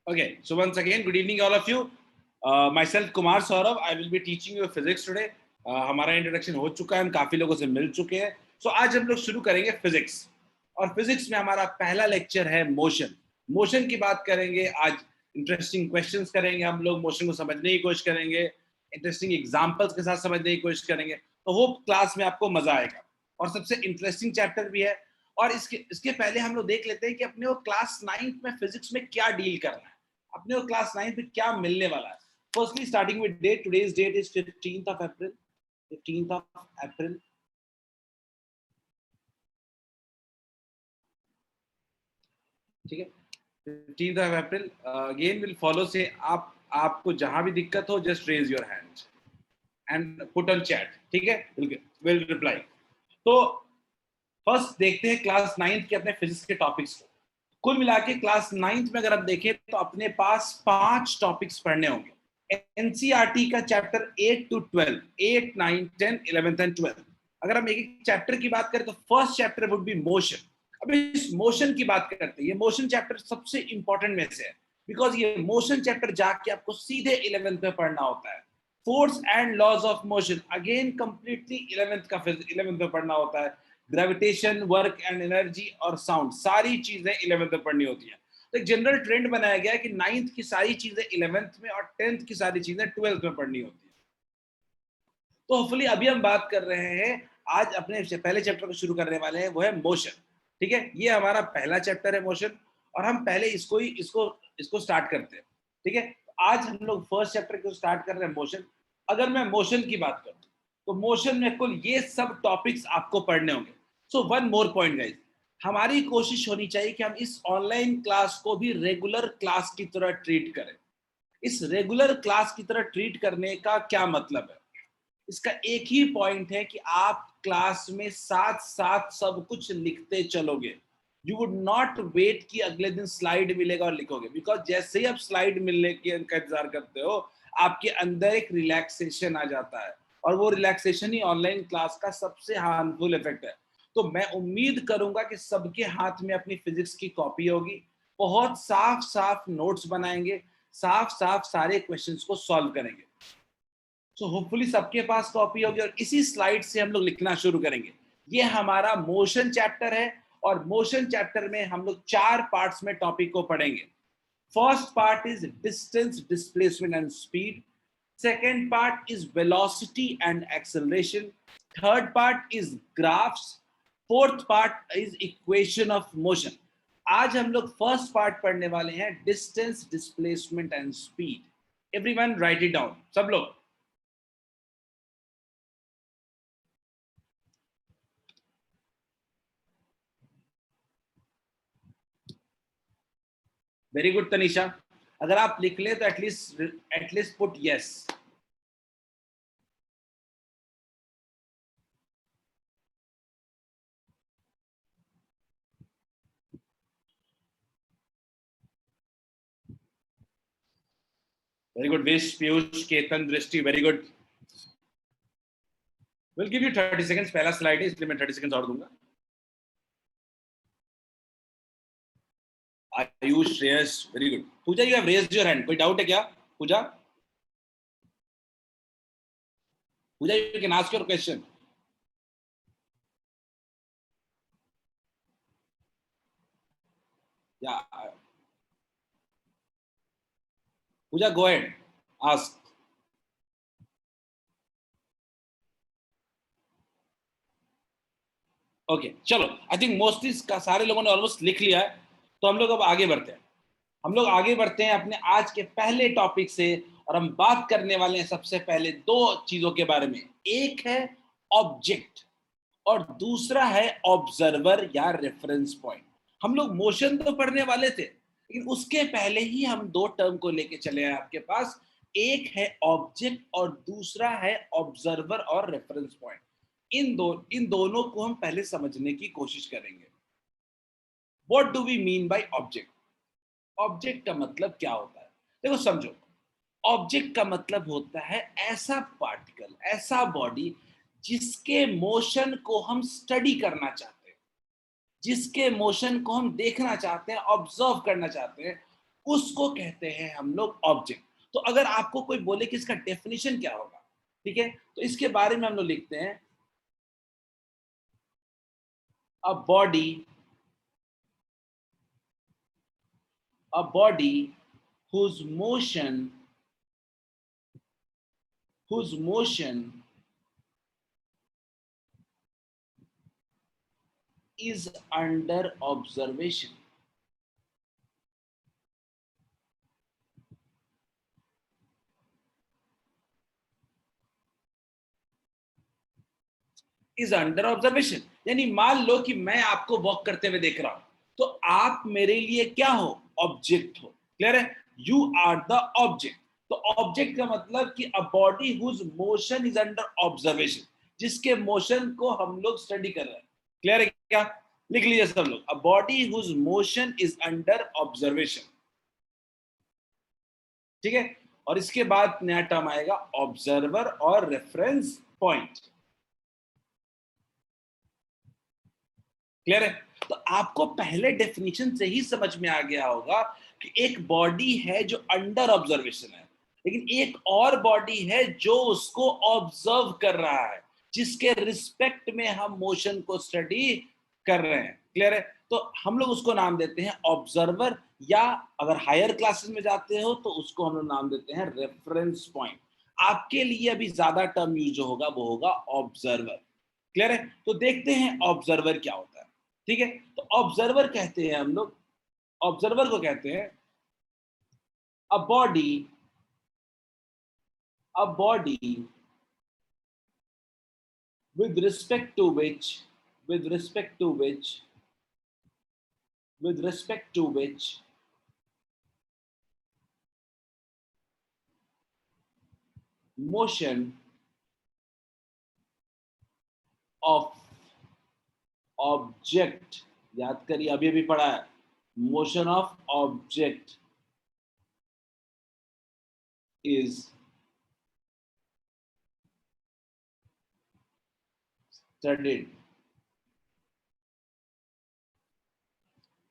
Okay, so once again, good evening, all of you. Myself, Kumar Saurav, I will be teaching you physics today. हमारा introduction हो चुका है, हम काफी लोगों से मिल चुके हैं. So आज हम लोग शुरू करेंगे फिजिक्स. और फिजिक्स में हमारा पहला लेक्चर है मोशन. मोशन की बात करेंगे आज. इंटरेस्टिंग क्वेश्चंस करेंगे हम लोग, मोशन को समझने की कोशिश करेंगे, इंटरेस्टिंग एग्जांपल्स के साथ समझने की कोशिश करेंगे. तो होप क्लास में आपको मजा आएगा. और सबसे इंटरेस्टिंग चैप्टर भी है. और इसके इसके पहले हम लोग देख लेते हैं कि अपने वो क्लास 9th में फिजिक्स में क्या डील करना है, अपने को क्लास 9 में क्या मिलने वाला है. Firstly starting with date, today's date is 15th of April. 15th of April. ठीक है, 15th of April. Again will follow से आपको जहां भी दिक्कत हो just raise your hand and put on chat. ठीक है, विल रिप्लाई. तो फर्स्ट देखते हैं क्लास 9th के अपने फिजिक्स के टॉपिक्स को. कुल मिला के क्लास 9th में अगर आप देखें तो अपने पास 5 टॉपिक्स पढ़ने होंगे. एनसीईआरटी का चैप्टर 8 to 12, 8, 9, 10, 11 एंड 12. अगर हम एक एक चैप्टर की बात करें तो first chapter would be motion. अब इस मोशन की बात करते हैं, ये मोशन चैप्टर सबसे इंपॉर्टेंट में से है, बिकॉज ये मोशन चैप्टर जाके आपको सीधे 11th में पढ़ना होता है. Force and laws of motion again completely 11th में पढ़ना होता है. ग्रेविटेशन, वर्क एंड एनर्जी और साउंड, सारी चीजें 11th में पढ़नी होती है. तो एक जनरल ट्रेंड बनाया गया है कि 9th की सारी चीजें 11th में और 10th की सारी चीजें 12th में पढ़नी होती है. तो होपफुली अभी हम बात कर रहे हैं, आज अपने पहले चैप्टर को शुरू करने वाले हैं, वो है मोशन. ठीक है, ये हमारा पहला चैप्टर है मोशन. और हम पहले इसको स्टार्ट करते हैं. ठीक है, आज हम लोग फर्स्ट चैप्टर को स्टार्ट कर रहे हैं, मोशन. अगर मैं मोशन की बात करूं तो मोशन में कुल ये सब टॉपिक्स आपको पढ़ने होंगे. So one more point guys, हमारी कोशिश होनी चाहिए कि हम इस ऑनलाइन क्लास को भी रेगुलर क्लास की तरह ट्रीट करें. इस रेगुलर क्लास की तरह ट्रीट करने का क्या मतलब है? इसका एक ही पॉइंट है कि आप क्लास में साथ साथ सब कुछ लिखते चलोगे. यू वुड नॉट वेट कि अगले दिन स्लाइड मिलेगा और लिखोगे, बिकॉज जैसे ही आप स्लाइड मिलने की का इंतजार करते हो, आपके अंदर एक रिलैक्सेशन आ जाता है. और वो रिलैक्सेशन ही ऑनलाइन क्लास का सबसे हार्मफुल इफेक्ट है. तो मैं उम्मीद करूंगा कि सबके हाथ में अपनी फिजिक्स की कॉपी होगी, बहुत साफ साफ नोट्स बनाएंगे, साफ साफ सारे क्वेश्चंस को सॉल्व करेंगे. सो होपफुली सबके पास कॉपी होगी और इसी स्लाइड से हम लोग लिखना शुरू करेंगे. ये हमारा मोशन चैप्टर है. और मोशन चैप्टर में हम लोग 4 पार्ट्स में टॉपिक को पढ़ेंगे. First part is distance, displacement and speed. Second part is velocity and acceleration. Third part is graphs. Fourth part is equation of motion. आज हम लोग फर्स्ट पार्ट पढ़ने वाले हैं, distance, displacement and speed. Everyone write it down, सब लोग. Very good Tanisha. अगर आप लिख ले तो at least put yes. Very good. Vish, Piyush, Ketan, Drishti, very good. Will give you 30 seconds. पहला स्लाइड है इसलिए मैं 30 सेकंड्स और दूंगा. Ayush, Shreyas, very good. Pooja, you have raised your hand. कोई डाउट है क्या? Pooja, Pooja, you can ask your question. या Pooja, go ahead, ask. Okay, चलो. आई थिंक मोस्टली सारे लोगों ने ऑलमोस्ट लिख लिया है. तो हम लोग अब आगे बढ़ते हैं. हम लोग आगे बढ़ते हैं अपने आज के पहले टॉपिक से. और हम बात करने वाले हैं सबसे पहले 2 चीजों के बारे में. एक है ऑब्जेक्ट और दूसरा है ऑब्जर्वर या रेफरेंस पॉइंट. हम लोग मोशन तो पढ़ने वाले थे, लेकिन उसके पहले ही हम 2 टर्म को लेके चले हैं आपके पास. एक है ऑब्जेक्ट और दूसरा है ऑब्जर्वर और रेफरेंस पॉइंट. इन दोनों को हम पहले समझने की कोशिश करेंगे. What do we mean by object? Object का मतलब क्या होता है? देखो, समझो. ऑब्जेक्ट का मतलब होता है ऐसा पार्टिकल, ऐसा बॉडी जिसके मोशन को हम स्टडी करना चाहते हैं, जिसके मोशन को हम देखना चाहते हैं, ऑब्जर्व करना चाहते हैं. उसको कहते हैं हम लोग ऑब्जेक्ट। तो अगर आपको कोई बोले कि इसका डेफिनेशन क्या होगा, ठीक है, तो इसके बारे में हम लोग लिखते हैं a body, a body whose motion is under observation. Is under observation, यानी मान लो कि मैं आपको वॉक करते हुए देख रहा हूं, तो आप मेरे लिए क्या हो, ऑब्जेक्ट हो। क्लियर है, यू आर द ऑब्जेक्ट। तो ऑब्जेक्ट का मतलब कि a body whose motion is under observation, जिसके मोशन को हम लोग स्टडी कर रहे हैं। क्लियर है क्या? लिख लीजिए सब लोग, a body whose motion is under observation. ठीक है, और इसके बाद नया टर्म आएगा ऑब्जर्वर और रेफरेंस पॉइंट। क्लियर है? तो आपको पहले डेफिनेशन से ही समझ में आ गया होगा कि एक बॉडी है जो अंडर ऑब्जर्वेशन है, लेकिन एक और बॉडी है जो उसको ऑब्जर्व कर रहा है, जिसके रिस्पेक्ट में हम मोशन को स्टडी कर रहे हैं। क्लियर है? तो हम लोग उसको नाम देते हैं ऑब्जर्वर, या अगर हायर क्लासेस में जाते हो तो उसको हम लोग नाम देते हैं रेफरेंस पॉइंट। आपके लिए अभी ज्यादा टर्म यूज जो होगा वो होगा ऑब्जर्वर। क्लियर है? तो देखते हैं ऑब्जर्वर क्या होता है। ठीक है, तो ऑब्जर्वर कहते हैं हम लोग, ऑब्जर्वर को कहते हैं a body, a body with respect to which, with respect to which, with respect to which motion of object, याद करिए अभी अभी पढ़ा है, motion of object is studied.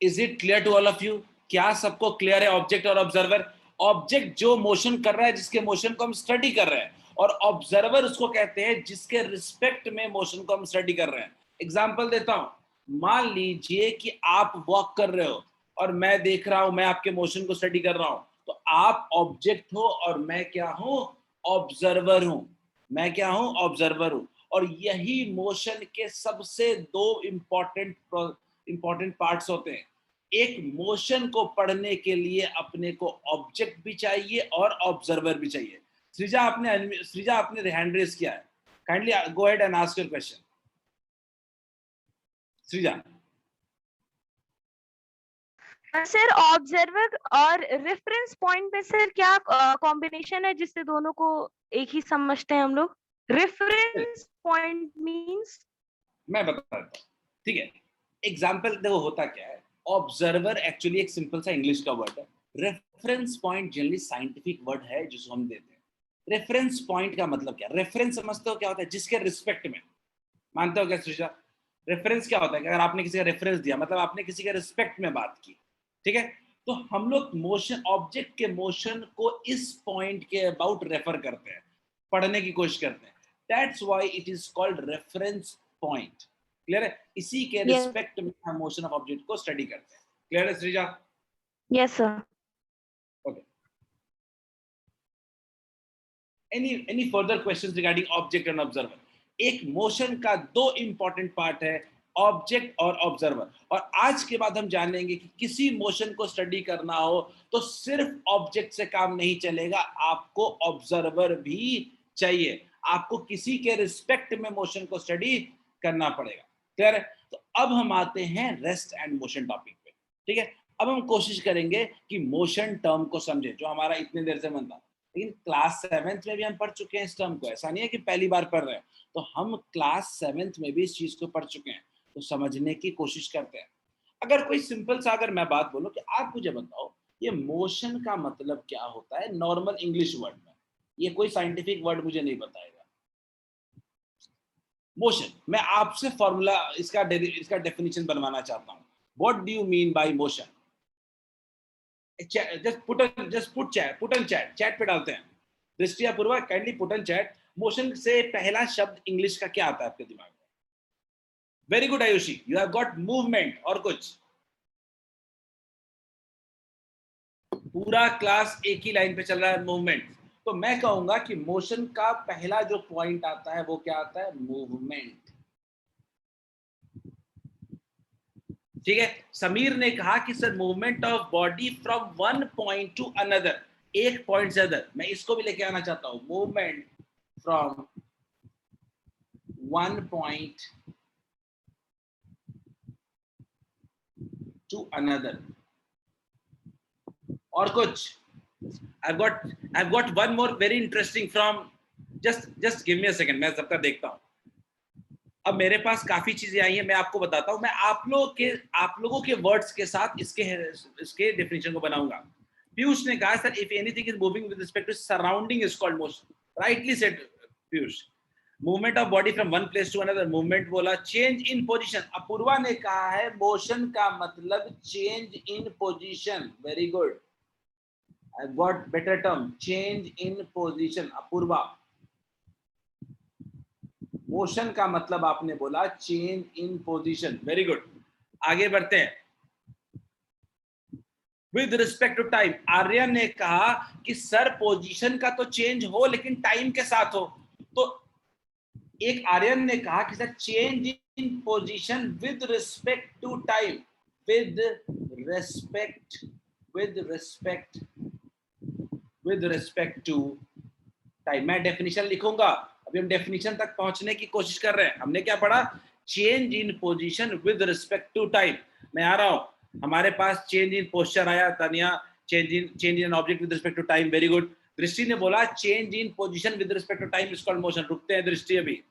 Is it clear to all of you? क्या सबको clear है object और ऑब्जर्वर? ऑब्जेक्ट जो मोशन कर रहा है, जिसके मोशन को हम स्टडी कर रहे हैं, और ऑब्जर्वर उसको कहते हैं जिसके रिस्पेक्ट में मोशन को हम स्टडी कर रहे हैं। एग्जांपल देता हूं, मान लीजिए कि आप वॉक कर रहे हो और मैं देख रहा हूं, मैं आपके मोशन को स्टडी कर रहा हूं, तो आप ऑब्जेक्ट हो और मैं क्या हूं, ऑब्जर्वर हूं। मैं क्या हूं, ऑब्जर्वर हूं। और यही मोशन के सबसे दो इंपॉर्टेंट पार्ट्स होते हैं। एक, मोशन को पढ़ने के लिए अपने को ऑब्जेक्ट भी चाहिए और ऑब्जर्वर भी चाहिए। सृजा आपने हैंड रेज किया है, kindly go ahead and ask your question. Srija, sir observer और रेफरेंस पॉइंट में सर क्या कॉम्बिनेशन है जिससे दोनों को एक ही समझते हैं हम लोग? रेफरेंस पॉइंट मींस, मैं बता देता हूँ। ठीक है, एग्जाम्पल देखो होता क्या है, ऑब्जर्वर एक्चुअली एक सिंपल सा इंग्लिश का वर्ड है। Reference point generally scientific word है जिसको हम देते हैं। रेफरेंस पॉइंट का मतलब क्या, रेफरेंस समझते हो क्या होता है, जिसके रिस्पेक्ट में, मानते हो क्या सृजा? रेफरेंस क्या होता है कि अगर आपने किसी का रेफरेंस दिया मतलब आपने किसी के रिस्पेक्ट में बात की। ठीक है, तो हम लोग मोशन, ऑब्जेक्ट के मोशन को इस पॉइंट के अबाउट रेफर करते हैं, पढ़ने की कोशिश करते हैं। That's why it is called reference point. Clear है? इसी के यस रिस्पेक्ट में हम मोशन ऑफ ऑब्जेक्ट को स्टडी करते हैं। क्लियर है Srija? Yes sir. Okay, any further questions regarding object and observer? एक मोशन का दो इंपॉर्टेंट पार्ट है, ऑब्जेक्ट और ऑब्जर्वर। और आज के बाद हम जानेंगे कि किसी मोशन को स्टडी करना हो तो सिर्फ ऑब्जेक्ट से काम नहीं चलेगा, आपको ऑब्जर्वर भी चाहिए। आपको किसी के रिस्पेक्ट में मोशन को स्टडी करना पड़ेगा। क्लियर है? तो अब हम आते हैं रेस्ट एंड मोशन टॉपिक पे। ठीक है, अब हम कोशिश करेंगे कि मोशन टर्म को समझें जो हमारा इतने देर से मन था। लेकिन क्लास 7th में भी हम पढ़ चुके हैं इस टर्म को, ऐसा नहीं है कि पहली बार पढ़ रहे हैं। तो हम क्लास 7th में भी इस चीज को पढ़ चुके हैं, तो समझने की कोशिश करते हैं। अगर कोई सिंपल सा अगर मैं बात बोलूं कि आप मुझे बताओ ये मोशन का मतलब क्या होता है नॉर्मल इंग्लिश वर्ड में, ये कोई साइंटिफिक वर्ड मुझे नहीं बताएगा। मोशन, मैं आपसे फॉर्मूला इसका डेफिनेशन बनवाना चाहता हूं। What do you mean by motion? Put on chat पे डालते हैं। Drishti Apoorva, kindly put on chat, motion से पहला शब्द इंग्लिश का क्या आता है आपके दिमाग में? Very good Ayushi, you have got movement. और कुछ? पूरा क्लास एक ही लाइन पे चल रहा है, मूवमेंट। तो मैं कहूंगा कि मोशन का पहला जो पॉइंट आता है वो क्या आता है? मूवमेंट। ठीक है। समीर ने कहा कि sir movement of body from one point two another, एक पॉइंट से अदर। मैं इसको भी लेके आना चाहता हूं, movement from one point two another. और कुछ? I've got one more very interesting from, just give me a second, मैं सबका देखता हूं। अब मेरे पास काफी चीजें आई हैं, मैं आपको बताता हूं। मैं आप लोगों के वर्ड्स के साथ इसके डेफिनेशन को बनाऊंगा। पीयूष ने कहा sir if anything is moving with respect to surrounding is called motion. Rightly said Piyush. Movement of body from one place to another, movement बोला। चेंज इन पोजीशन, अपूर्वा ने कहा है मोशन का मतलब change in position. Very good, I've got better term, change in position। Apoorva, motion का मतलब आपने बोला change in position. Very good, आगे बढ़ते हैं। With respect to time, Aryan ने कहा कि सर पोजीशन का तो चेंज हो लेकिन टाइम के साथ हो। तो एक आर्यन ने कहा कि sir change in position with respect to time, with respect to time. मैं डेफिनेशन लिखूंगा, अभी हम डेफिनेशन तक पहुंचने की कोशिश कर रहे हैं। हमने क्या पढ़ा? Change in position with respect to time. मैं आ रहा हूं, हमारे पास चेंज इन पोस्चर आया, Tania change in object with respect to time. Very good. Drishti ने बोला change in position with respect to time is called motion. रुकते हैं दृष्टि, अभी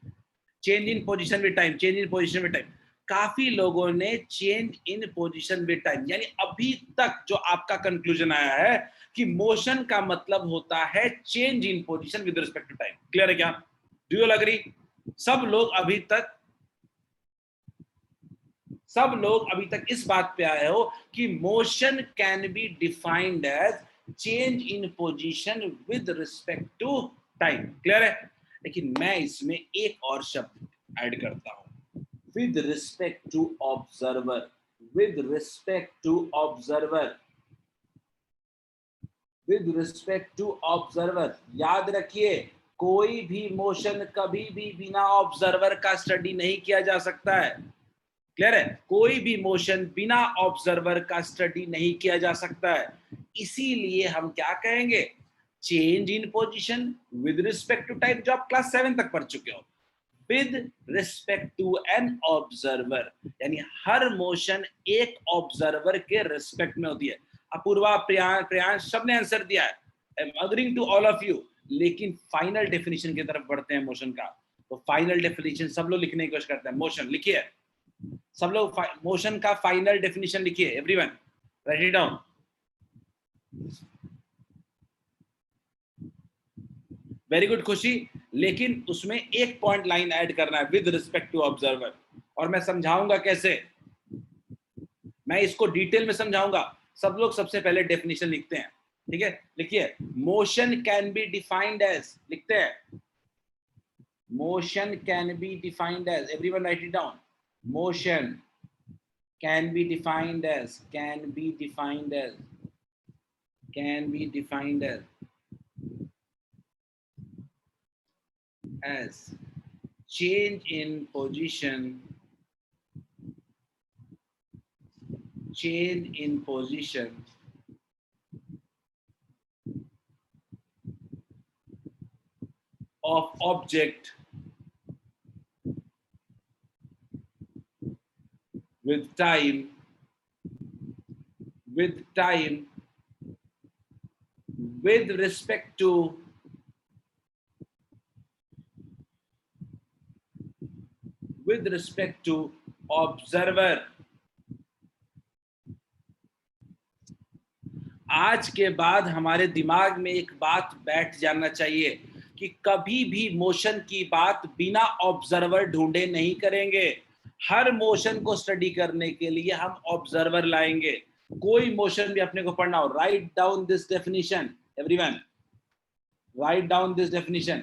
change in position with time, change in position with time. काफी लोगों ने change in position with time, यानी अभी तक जो आपका कंक्लूजन आया है कि मोशन का मतलब होता है change in position with respect to time. Clear है क्या? Do you agree? सब लोग अभी तक इस बात पे आए हो कि motion can be defined as change in position with respect to time. Clear है? लेकिन मैं इसमें एक और शब्द ऐड करता हूं, with respect to observer. With respect to observer, with respect to observer. याद रखिए, कोई भी मोशन कभी भी बिना ऑब्जर्वर का स्टडी नहीं किया जा सकता है। क्लियर है? कोई भी मोशन बिना ऑब्जर्वर का स्टडी नहीं किया जा सकता है। इसीलिए हम क्या कहेंगे? Change in position with respect to time, जो आप क्लास 7 तक पढ़ चुके हो, with respect to an observer, यानी हर मोशन एक ऑब्जर्वर के रिस्पेक्ट में होती है। अपूर्वा, प्रियांश सबने आंसर दिया है, I am agreeing to all of you. लेकिन फाइनल डेफिनेशन की तरफ बढ़ते हैं मोशन का। तो फाइनल डेफिनेशन सब लोग लिखने की कोशिश करते हैं। मोशन लिखिए, सब लोग मोशन का फाइनल डेफिनेशन लिखिए। Everyone write it down. Very good खुशी, लेकिन उसमें एक पॉइंट लाइन ऐड करना है, विद रिस्पेक्ट टू ऑब्जर्वर। और मैं समझाऊंगा कैसे, मैं इसको डिटेल में समझाऊंगा। सब लोग सबसे पहले डेफिनेशन लिखते हैं। ठीक है, लिखिए। Motion can be defined as, लिखते हैं, motion can be defined as, everyone write it down. Motion can be defined as, can be defined as, can be defined as change in position, change in position of object with time, with respect to observer। आज के बाद हमारे दिमाग में एक बात बैठ जाना चाहिए कि कभी भी मोशन की बात बिना ऑब्जर्वर ढूंढे नहीं करेंगे। हर मोशन को स्टडी करने के लिए हम ऑब्जर्वर लाएंगे। कोई मोशन भी अपने को पढ़ना हो, write down this definition, everyone write down this definition.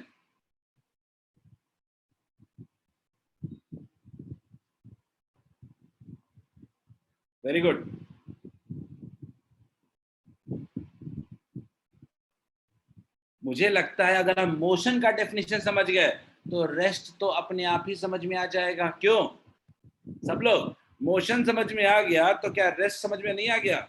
Very good. मुझे लगता है अगर हम मोशन का डेफिनेशन समझ गए तो रेस्ट तो अपने आप ही समझ में आ जाएगा। क्यों सब लोग? मोशन समझ में आ गया तो क्या रेस्ट समझ में नहीं आ गया?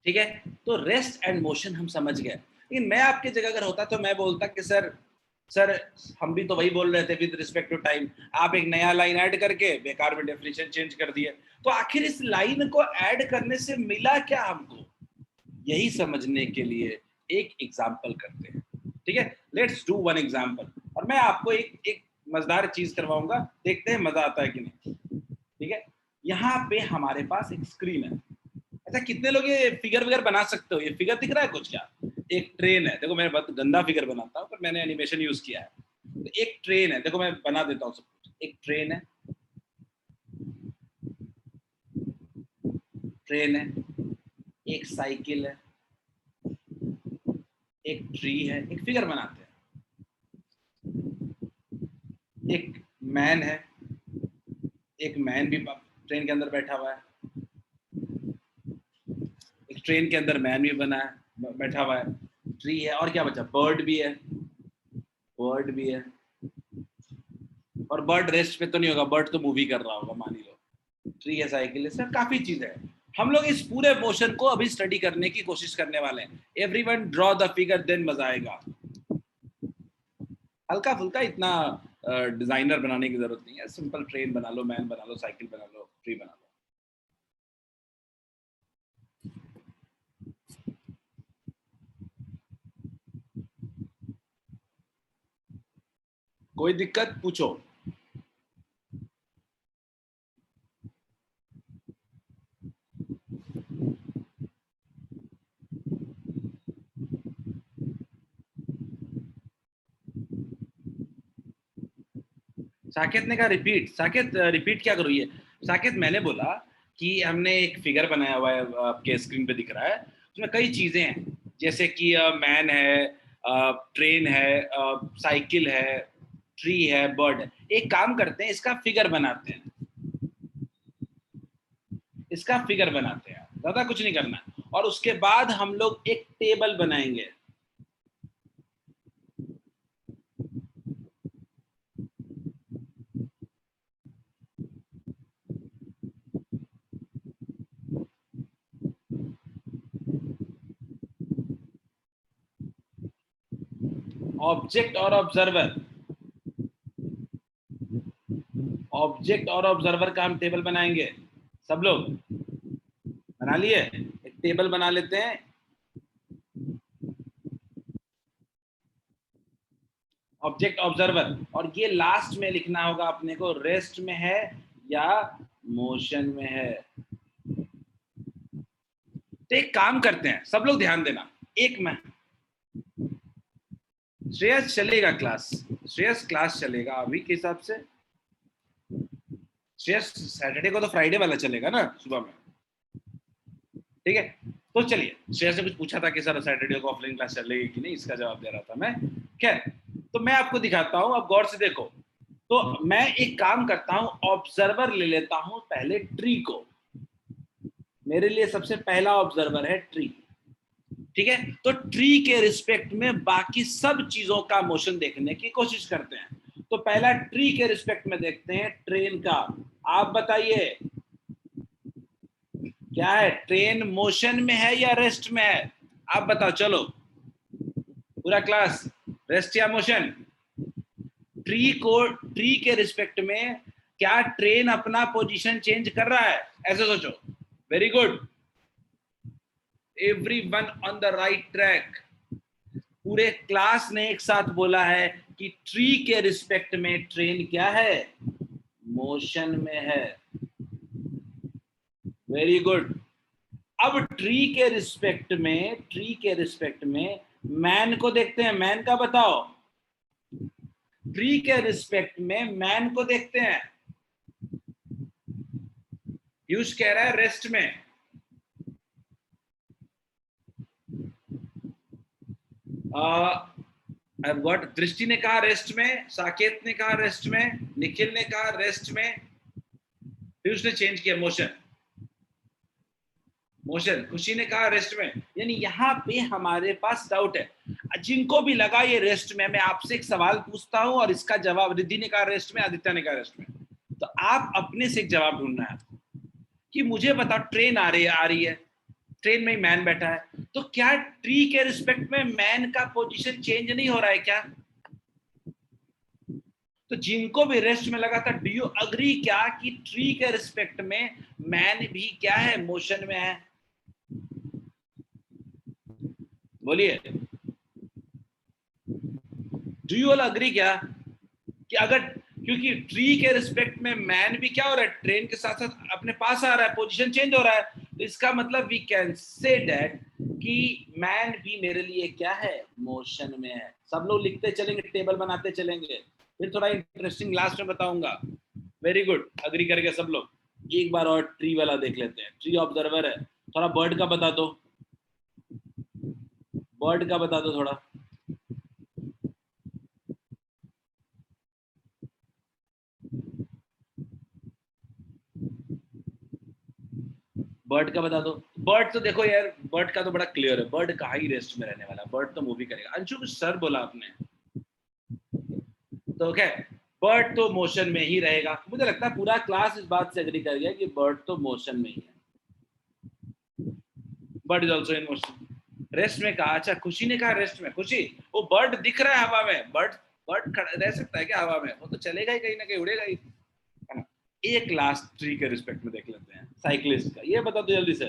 ठीक है, तो रेस्ट एंड मोशन हम समझ गए। लेकिन मैं आपकी जगह अगर होता तो मैं बोलता कि सर सर हम भी तो वही बोल रहे थे विद रिस्पेक्ट टू टाइम, आप एक नया लाइन ऐड करके बेकार में डेफिनेशन चेंज कर दिए। तो आखिर इस लाइन को ऐड करने से मिला क्या हमको, यही समझने के लिए एक एग्जाम्पल करते हैं। ठीक है, लेट्स डू वन एग्जाम्पल। और मैं आपको एक मजेदार चीज करवाऊंगा, देखते हैं मजा आता है कि नहीं। ठीक है, यहाँ पे हमारे पास एक स्क्रीन है। अच्छा, कितने लोग ये फिगर विगर बना सकते हो? ये फिगर दिख रहा है कुछ क्या? एक ट्रेन है, देखो मैं बहुत गंदा फिगर बनाता हूँ पर मैंने एनिमेशन यूज किया है। तो एक ट्रेन है, देखो मैं बना देता हूँ सब कुछ। एक ट्रेन है, ट्रेन है, एक साइकिल है, एक ट्री है, एक फिगर बनाते हैं। एक मैन है, एक मैन भी ट्रेन के अंदर बैठा हुआ है। एक ट्रेन के अंदर मैन भी बना है, बैठा हुआ है। ट्री है, और क्या बचा? बर्ड भी है, बर्ड भी है। और बर्ड रेस्ट पे तो नहीं होगा, बर्ड तो मूवी कर रहा होगा मान ही लो। ट्री है, साइकिल है, सर काफी चीजें हैं। हम लोग इस पूरे मोशन को अभी स्टडी करने की कोशिश करने वाले हैं। Everyone draw the figure, then मजा आएगा। हल्का फुल्का, इतना डिजाइनर बनाने की जरूरत नहीं है। सिंपल ट्रेन बना लो, मैन बना लो, साइकिल बना लो, ट्री बना लो। कोई दिक्कत पूछो। साकेत ने कहा रिपीट। साकेत रिपीट क्या करूँ? ये साकेत मैंने बोला कि हमने एक फिगर बनाया हुआ है, आपके स्क्रीन पे दिख रहा है। उसमें कई चीजें हैं, जैसे कि मैन है, ट्रेन है, साइकिल है, ट्री है, बर्ड है। एक काम करते हैं, इसका फिगर बनाते हैं। इसका फिगर बनाते हैं, ज्यादा कुछ नहीं करना। और उसके बाद हम लोग एक टेबल बनाएंगे। ऑब्जेक्ट और ऑब्जर्वर, ऑब्जेक्ट और ऑब्जर्वर का हम टेबल बनाएंगे। सब लोग बना लिए? एक टेबल बना लेते हैं। ऑब्जेक्ट ऑब्जर्वर, और ये लास्ट में लिखना होगा अपने को, रेस्ट में है या मोशन में है। तो एक काम करते हैं, सब लोग ध्यान देना। एक में श्रेयस चलेगा क्लास, श्रेयस क्लास चलेगा अभी के हिसाब से। श्रेयस सैटरडे को तो फ्राइडे वाला चलेगा ना सुबह में? ठीक है, तो चलिए। श्रेयस ने कुछ पूछा था कि सर सैटरडे को ऑफलाइन क्लास चलेगी कि नहीं, इसका जवाब दे रहा था मैं। खैर, तो मैं आपको दिखाता हूं, आप गौर से देखो। तो मैं एक काम करता हूं, ऑब्जर्वर ले लेता हूं पहले ट्री को। मेरे लिए सबसे पहला ऑब्जर्वर है ट्री। ठीक है, तो ट्री के रिस्पेक्ट में बाकी सब चीजों का मोशन देखने की कोशिश करते हैं। तो पहला ट्री के रिस्पेक्ट में देखते हैं ट्रेन का। आप बताइए क्या है, ट्रेन मोशन में है या रेस्ट में है? आप बताओ, चलो पूरा क्लास, रेस्ट या मोशन? ट्री के रिस्पेक्ट में क्या ट्रेन अपना पोजीशन चेंज कर रहा है? ऐसे सोचो। Very good, everyone on the right track. पूरे क्लास ने एक साथ बोला है कि ट्री के रिस्पेक्ट में ट्रेन क्या है? मोशन में है। Very good. अब ट्री के रिस्पेक्ट में मैन को देखते हैं, मैन का बताओ, ट्री के रिस्पेक्ट में मैन को देखते हैं। पीयूष कह रहा है रेस्ट में, दृष्टि ने कहा रेस्ट में, साकेत ने कहा रेस्ट में, निखिल ने कहा रेस्ट में, पीयूष ने चेंज किया मोशन, खुशी ने कहा रेस्ट में। यानी यहाँ पे हमारे पास डाउट है। जिनको भी लगा ये रेस्ट में, मैं आपसे एक सवाल पूछता हूं और इसका जवाब, रिद्धि ने कहा रेस्ट में, आदित्य ने कहा रेस्ट में, तो आप अपने से एक जवाब ढूंढना है कि मुझे बताओ ट्रेन आ रही है, ट्रेन में ही मैन बैठा है, तो क्या ट्री के रिस्पेक्ट में मैन का पोजीशन चेंज नहीं हो रहा है क्या? तो जिनको भी रेस्ट में लगा था, डू यू अग्री क्या कि ट्री के रिस्पेक्ट में मैन भी क्या है, मोशन में है? बोलिए, डू यू ऑल अग्री क्या कि अगर, क्योंकि ट्री के रिस्पेक्ट में मैन भी क्या हो रहा है, ट्रेन के साथ साथ अपने पास आ रहा है, पोजीशन चेंज हो रहा है, तो इसका मतलब वी कैन से दैट कि मैन भी मेरे लिए क्या है, मोशन में है। सब लोग लिखते चलेंगे, टेबल बनाते चलेंगे, फिर थोड़ा इंटरेस्टिंग लास्ट में बताऊंगा। वेरी गुड, अग्री करके सब लोग। एक बार और ट्री वाला देख लेते हैं, ट्री ऑब्जर्वर है। थोड़ा बर्ड का बता दो, बर्ड का बता दो थोड़ा। बर्ड का बता दो। बर्ड तो देखो यार, बर्ड का तो बड़ा क्लियर है, बर्ड कहाँ ही रेस्ट में रहने वाला, बर्ड तो मूवी करेगा। अंशु कुछ सर बोला आपने, तो क्या, बर्ड तो मोशन में ही रहेगा। मुझे लगता है पूरा क्लास इस बात से एग्री कर गया कि बर्ड तो मोशन में ही है। Bird is also in motion. Rest में कहा, अच्छा खुशी ने कहा रेस्ट में। खुशी, वो बर्ड दिख रहा है हवा में, बर्ड बर्ड रह सकता है क्या हवा में? वो तो चलेगा ही, कहीं ना कहीं उड़ेगा ही। एक लास्ट ट्री के रिस्पेक्ट में देख लेते हैं, साइकिलिस्ट का, ये बता दो जल्दी से।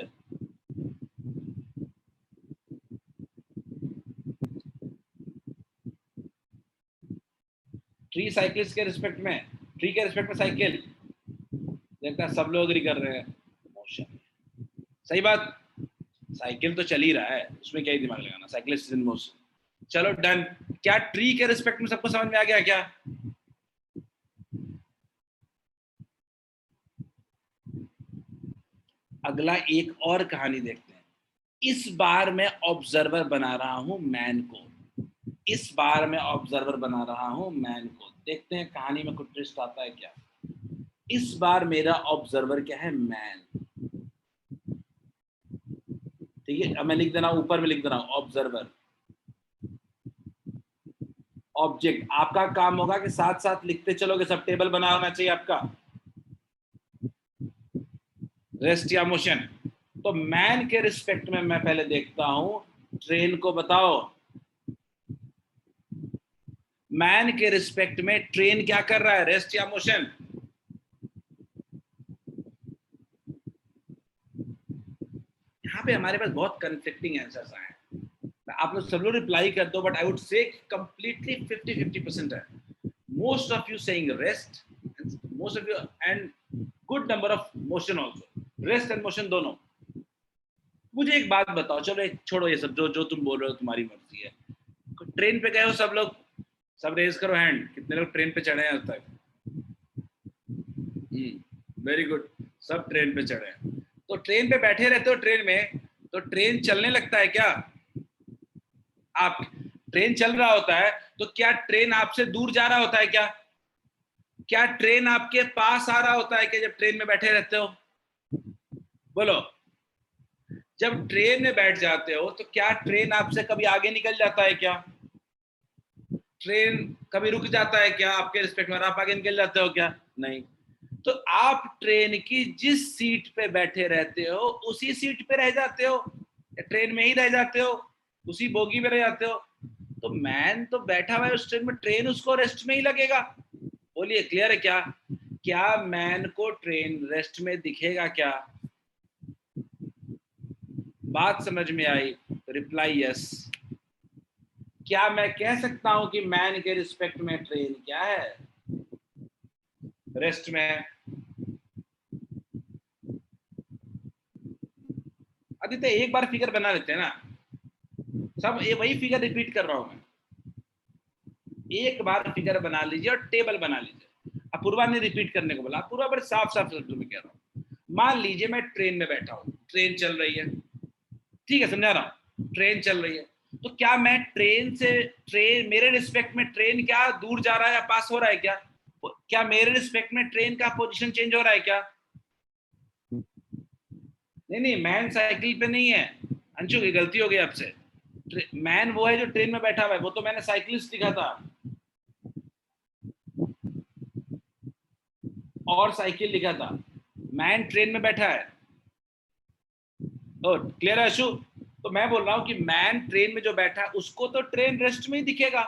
ट्री साइकिलिस्ट के रिस्पेक्ट में, ट्री के रिस्पेक्ट में साइकिल, देखता है सब लोग एग्री कर रहे हैं, मोशन। सही बात, साइकिल तो चल ही रहा है, उसमें क्या ही दिमाग लगाना, साइकिलिस्ट इन मोशन। चलो डन। क्या ट्री के रिस्पेक्ट में सबको समझ में आ गया क्या? अगला एक और कहानी देखते हैं। इस बार मैं ऑब्जर्वर बना रहा हूं मैन को, इस बार मैं ऑब्जर्वर बना रहा हूं मैन को। देखते हैं कहानी में कुछ ट्विस्ट आता है क्या। इस बार मेरा ऑब्जर्वर क्या है, मैन। ठीक है, अब मैं लिख दे रहा हूं, ऊपर में लिख दे रहा हूं ऑब्जर्वर। ऑब्जेक्ट, आपका काम होगा कि साथ साथ लिखते चलोगे, सब टेबल बना होना चाहिए आपका, रेस्ट या मोशन। तो मैन के रिस्पेक्ट में मैं पहले देखता हूं, ट्रेन को बताओ, मैन के रिस्पेक्ट में ट्रेन क्या कर रहा है, रेस्ट या मोशन? यहाँ पे हमारे पास बहुत कंफ्लिक्टिंग आंसर्स आए हैं। आप लोग सब लोग रिप्लाई कर दो, but I would say completely 50-50% है। Most of you saying rest, most of you, and good number of motion also, rest and motion दोनों। मुझे एक बात बताओ, चलो एक छोड़ो ये सब, जो जो तुम बोल रहे हो तुम्हारी मर्जी है। ट्रेन पे गए हो सब लोग, सब रेज करो हैंड, कितने लोग ट्रेन पे चढ़े हैं अब तक? वेरी गुड, सब ट्रेन पे चढ़े हैं। तो ट्रेन पे बैठे रहते हो ट्रेन में, तो ट्रेन चलने लगता है क्या? आप, ट्रेन चल रहा होता है तो क्या ट्रेन आपसे दूर जा रहा होता है क्या? क्या ट्रेन आपके पास आ रहा होता है क्या जब ट्रेन में बैठे रहते हो? बोलो। जब ट्रेन में बैठ जाते हो तो क्या ट्रेन आपसे कभी आगे निकल जाता है क्या? ट्रेन कभी रुक जाता है क्या आपके रिस्पेक्ट में, आप आगे निकल जाते हो क्या? नहीं। तो आप ट्रेन की जिस सीट पे बैठे रहते हो उसी सीट पे रह जाते हो, ट्रेन में ही रह जाते हो, उसी बोगी में रह जाते हो। तो मैन तो बैठा हुआ है उस ट्रेन में, ट्रेन उसको रेस्ट में ही लगेगा। बोलिए, क्लियर है क्या? क्या मैन को ट्रेन रेस्ट में दिखेगा क्या? बात समझ में आई? Reply yes. क्या मैं कह सकता हूं कि मैन के रिस्पेक्ट में ट्रेन क्या है, रेस्ट में? आदित्य एक बार फिगर बना लेते हैं ना, सब ये वही फिगर रिपीट कर रहा हूं मैं, एक बार फिगर बना लीजिए और टेबल बना लीजिए। अपूर्वा ने रिपीट करने को बोला, अपूर्वा बड़े साफ साफ शब्दों में कह रहा हूँ। मान लीजिए मैं ट्रेन में बैठा हूँ, ट्रेन चल रही है, ठीक है, समझा रहा हूँ, ट्रेन चल रही है, तो क्या मैं ट्रेन से, ट्रेन मेरे रिस्पेक्ट में ट्रेन क्या दूर जा रहा है या पास हो रहा है क्या? क्या मेरे रिस्पेक्ट में ट्रेन का पोजीशन चेंज हो रहा है क्या? नहीं नहीं, मैन साइकिल पे नहीं है अंशु, की गलती हो गई आपसे। मैन वो है जो ट्रेन में बैठा हुआ है, वो तो मैंने साइकिलिस्ट लिखा था और साइकिल लिखा था, मैन ट्रेन में बैठा है। क्लियर है अंशु? तो मैं बोल रहा हूं कि मैन ट्रेन में जो बैठा है उसको तो ट्रेन रेस्ट में ही दिखेगा,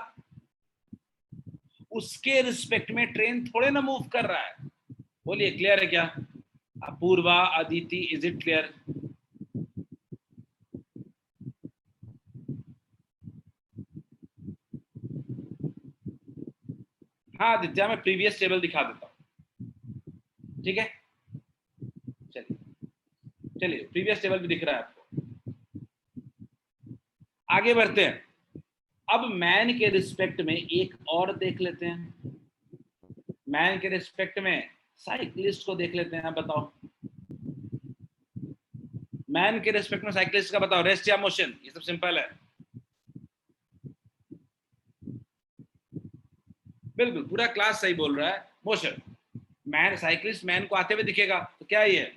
उसके रिस्पेक्ट में ट्रेन थोड़े ना मूव कर रहा है। बोलिए क्लियर है क्या? Apoorva, Aditi, is it clear? हाँ आदित्य, मैं प्रीवियस टेबल दिखा देता हूँ, ठीक है, चलिए चलिए, प्रीवियस टेबल भी दिख रहा है आपको। आगे बढ़ते हैं, अब मैन के रिस्पेक्ट में एक और देख लेते हैं, मैन के रिस्पेक्ट में साइकिलिस्ट को देख लेते हैं। बताओ मैन के रिस्पेक्ट में साइकिलिस्ट का बताओ, रेस्ट या मोशन? ये सब सिंपल है, बिल्कुल पूरा क्लास सही बोल रहा है, मोशन। मैन, साइकिलिस्ट मैन को आते हुए दिखेगा, तो क्या ये है?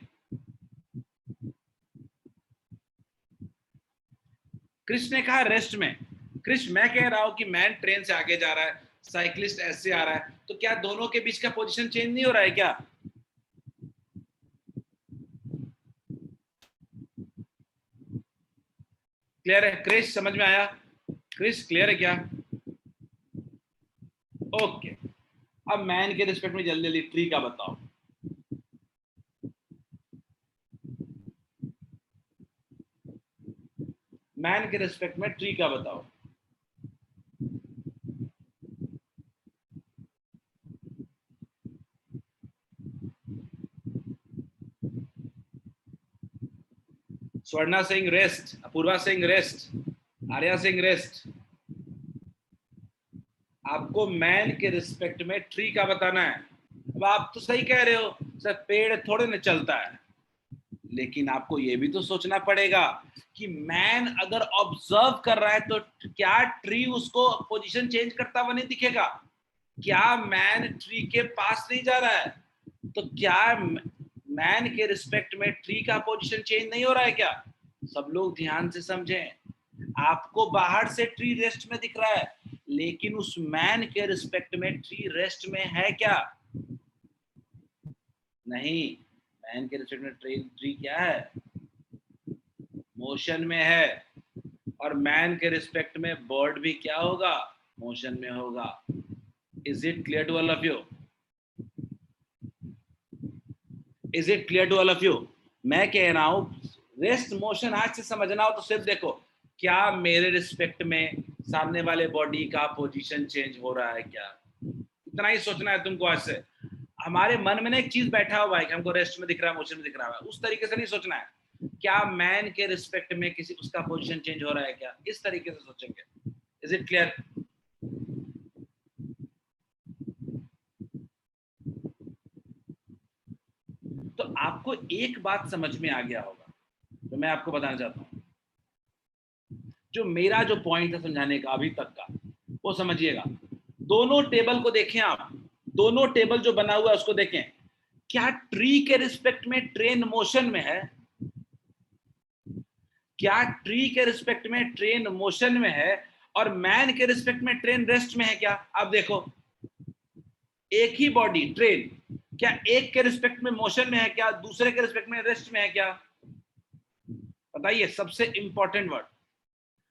कृष्ण ने कहा रेस्ट में। कृष्ण, मैं कह रहा हूं कि मैन ट्रेन से आगे जा रहा है, साइकिलिस्ट ऐसे आ रहा है, तो क्या दोनों के बीच का पोजीशन चेंज नहीं हो रहा है क्या? क्लियर है क्रिश? समझ में आया क्रिश? क्लियर है क्या? ओके, अब मैन के रिस्पेक्ट में जल्दी जल्दी ट्री का बताओ। मैन के रिस्पेक्ट में ट्री का बताओ। Swarna Singh rest, Apoorva Singh rest, Arya Singh rest. आपको मैन के रिस्पेक्ट में ट्री का बताना है। अब आप तो सही कह रहे हो सर, पेड़ थोड़े न चलता है, लेकिन आपको ये भी तो सोचना पड़ेगा कि मैन अगर ऑब्जर्व कर रहा है तो क्या ट्री उसको पोजीशन चेंज करता हुआ नहीं दिखेगा? क्या मैन ट्री के पास नहीं जा रहा है? तो क्या मैन के रिस्पेक्ट में ट्री का पोजीशन चेंज नहीं हो रहा है क्या? सब लोग ध्यान से समझें, आपको बाहर से ट्री रेस्ट में दिख रहा है, लेकिन उस मैन के रिस्पेक्ट में ट्री रेस्ट में है क्या? नहीं, मैन के रिस्पेक्ट में ट्री क्या है? मोशन में है। और मैन के रिस्पेक्ट में बर्ड भी क्या होगा? मोशन में होगा। Is it clear to all of you? Is it clear to all of you? मैं कह रहा हूं रेस्ट मोशन आज से समझना हो तो सिर्फ देखो, क्या मेरे रिस्पेक्ट में सामने वाले बॉडी का पोजीशन चेंज हो रहा है क्या? इतना ही सोचना है तुमको आज से। हमारे मन में ना एक चीज बैठा हुआ है कि हमको रेस्ट में दिख रहा है, मोशन में दिख रहा है, उस तरीके से नहीं सोचना है। क्या मैन के रिस्पेक्ट में किसी उसका पोजीशन चेंज हो रहा है क्या? इस तरीके से सोचेंगे। Is it clear? तो आपको एक बात समझ में आ गया होगा तो मैं आपको बताना चाहता हूं, जो मेरा जो पॉइंट है समझाने का अभी तक का, वो समझिएगा। दोनों टेबल को देखें आप, दोनों टेबल जो बना हुआ है उसको देखें। क्या ट्री के रिस्पेक्ट में ट्रेन मोशन में है? क्या ट्री के रिस्पेक्ट में ट्रेन मोशन में है और मैन के रिस्पेक्ट में ट्रेन रेस्ट में है क्या? आप देखो, एक ही बॉडी ट्रेन, क्या एक के रिस्पेक्ट में मोशन में है क्या, दूसरे के रिस्पेक्ट में रेस्ट में है क्या? बताइए, सबसे इंपॉर्टेंट वर्ड।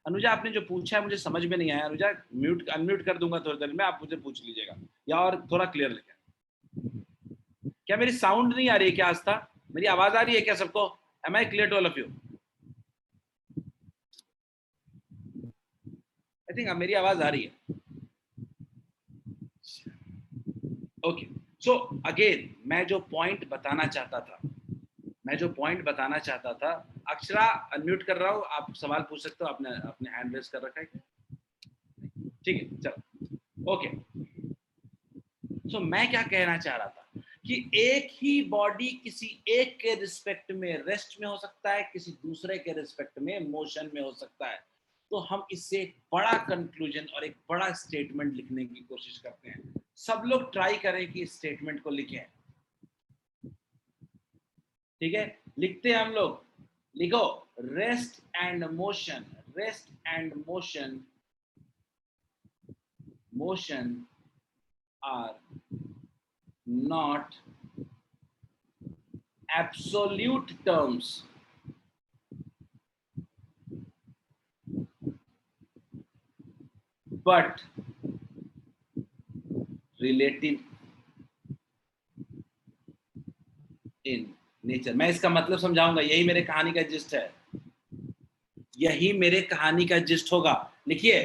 अनुजा, आपने जो पूछा है मुझे समझ में नहीं आया। अनुजा, म्यूट अनम्यूट कर दूंगा थोड़ी देर में, आप मुझे पूछ लीजिएगा या और थोड़ा क्लियर लिखें। क्या मेरी साउंड नहीं आ रही है क्या आस्था? मेरी आवाज आ रही है क्या सबको? Am I clear to all of you? I think अब मेरी आवाज आ रही है। ओके, सो अगेन मैं जो पॉइंट बताना चाहता था अक्षरा अनम्यूट कर रहा हूँ, आप सवाल पूछ सकते हो, आपने अपने हैंड रेज कर रखा है, ठीक है, चलो ओके। सो मैं क्या कहना चाह रहा था कि एक ही बॉडी किसी एक के रिस्पेक्ट में रेस्ट में हो सकता है, किसी दूसरे के रिस्पेक्ट में मोशन में हो सकता है। तो हम इससे एक बड़ा कंक्लूजन और एक बड़ा स्टेटमेंट लिखने की कोशिश करते हैं। सब लोग ट्राई करें कि इस स्टेटमेंट को लिखें, ठीक है, लिखते हैं हम लोग। लिखो, rest and motion, rest and motion, motion are not absolute terms but relative in nature। मैं इसका मतलब समझाऊंगा, यही मेरे कहानी का जिस्ट है, यही मेरे कहानी का जिस्ट होगा। लिखिए,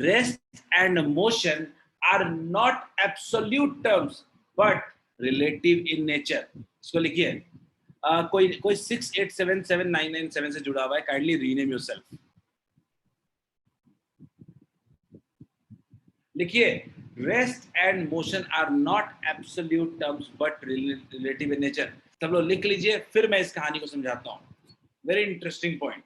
rest and motion are not absolute terms but relative in nature. इसको लिखिए। कोई 68779997 से जुड़ा हुआ है, काइंडली रीनेम योरसेल्फ। लिखिए, rest and motion are not absolute terms but relative in nature. सब लोग लिख लीजिए, फिर मैं इस कहानी को समझाता हूं। Very interesting point.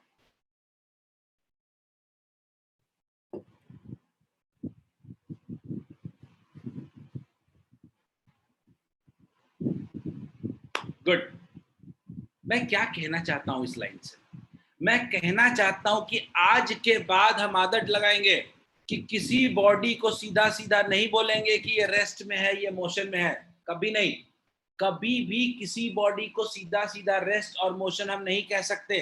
गुड। मैं क्या कहना चाहता हूं इस लाइन से? मैं कहना चाहता हूं कि आज के बाद हम आदत लगाएंगे कि किसी बॉडी को सीधा सीधा नहीं बोलेंगे कि ये रेस्ट में है, ये मोशन में है। कभी नहीं, कभी भी किसी बॉडी को सीधा सीधा रेस्ट और मोशन हम नहीं कह सकते।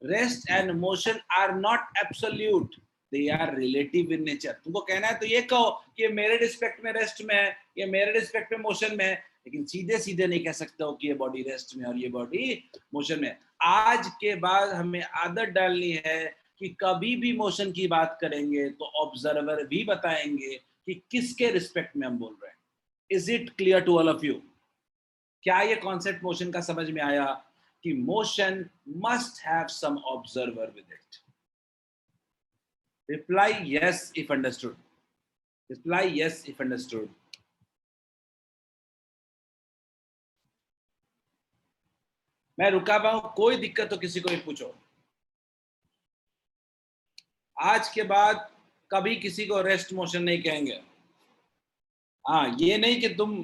Rest and motion are not absolute, they are relative in nature. तुमको कहना है तो ये कहो कि ये मेरे रिस्पेक्ट में रेस्ट में है, ये मेरे रिस्पेक्ट में मोशन में है, लेकिन सीधे सीधे नहीं कह सकते हो कि ये बॉडी रेस्ट में और ये बॉडी मोशन में है। आज के बाद हमें आदत डालनी है कि कभी भी मोशन की बात करेंगे तो ऑब्जर्वर भी बताएंगे कि किसके रिस्पेक्ट में हम बोल रहे हैं। Is it clear to all of you? क्या ये कॉन्सेप्ट मोशन का समझ में आया कि motion must have some observer with it? Reply yes if understood, reply yes if understood. मैं रुका हुआ हूं, कोई दिक्कत हो किसी को भी पूछो। आज के बाद कभी किसी को रेस्ट मोशन नहीं कहेंगे। हाँ, ये नहीं कि तुम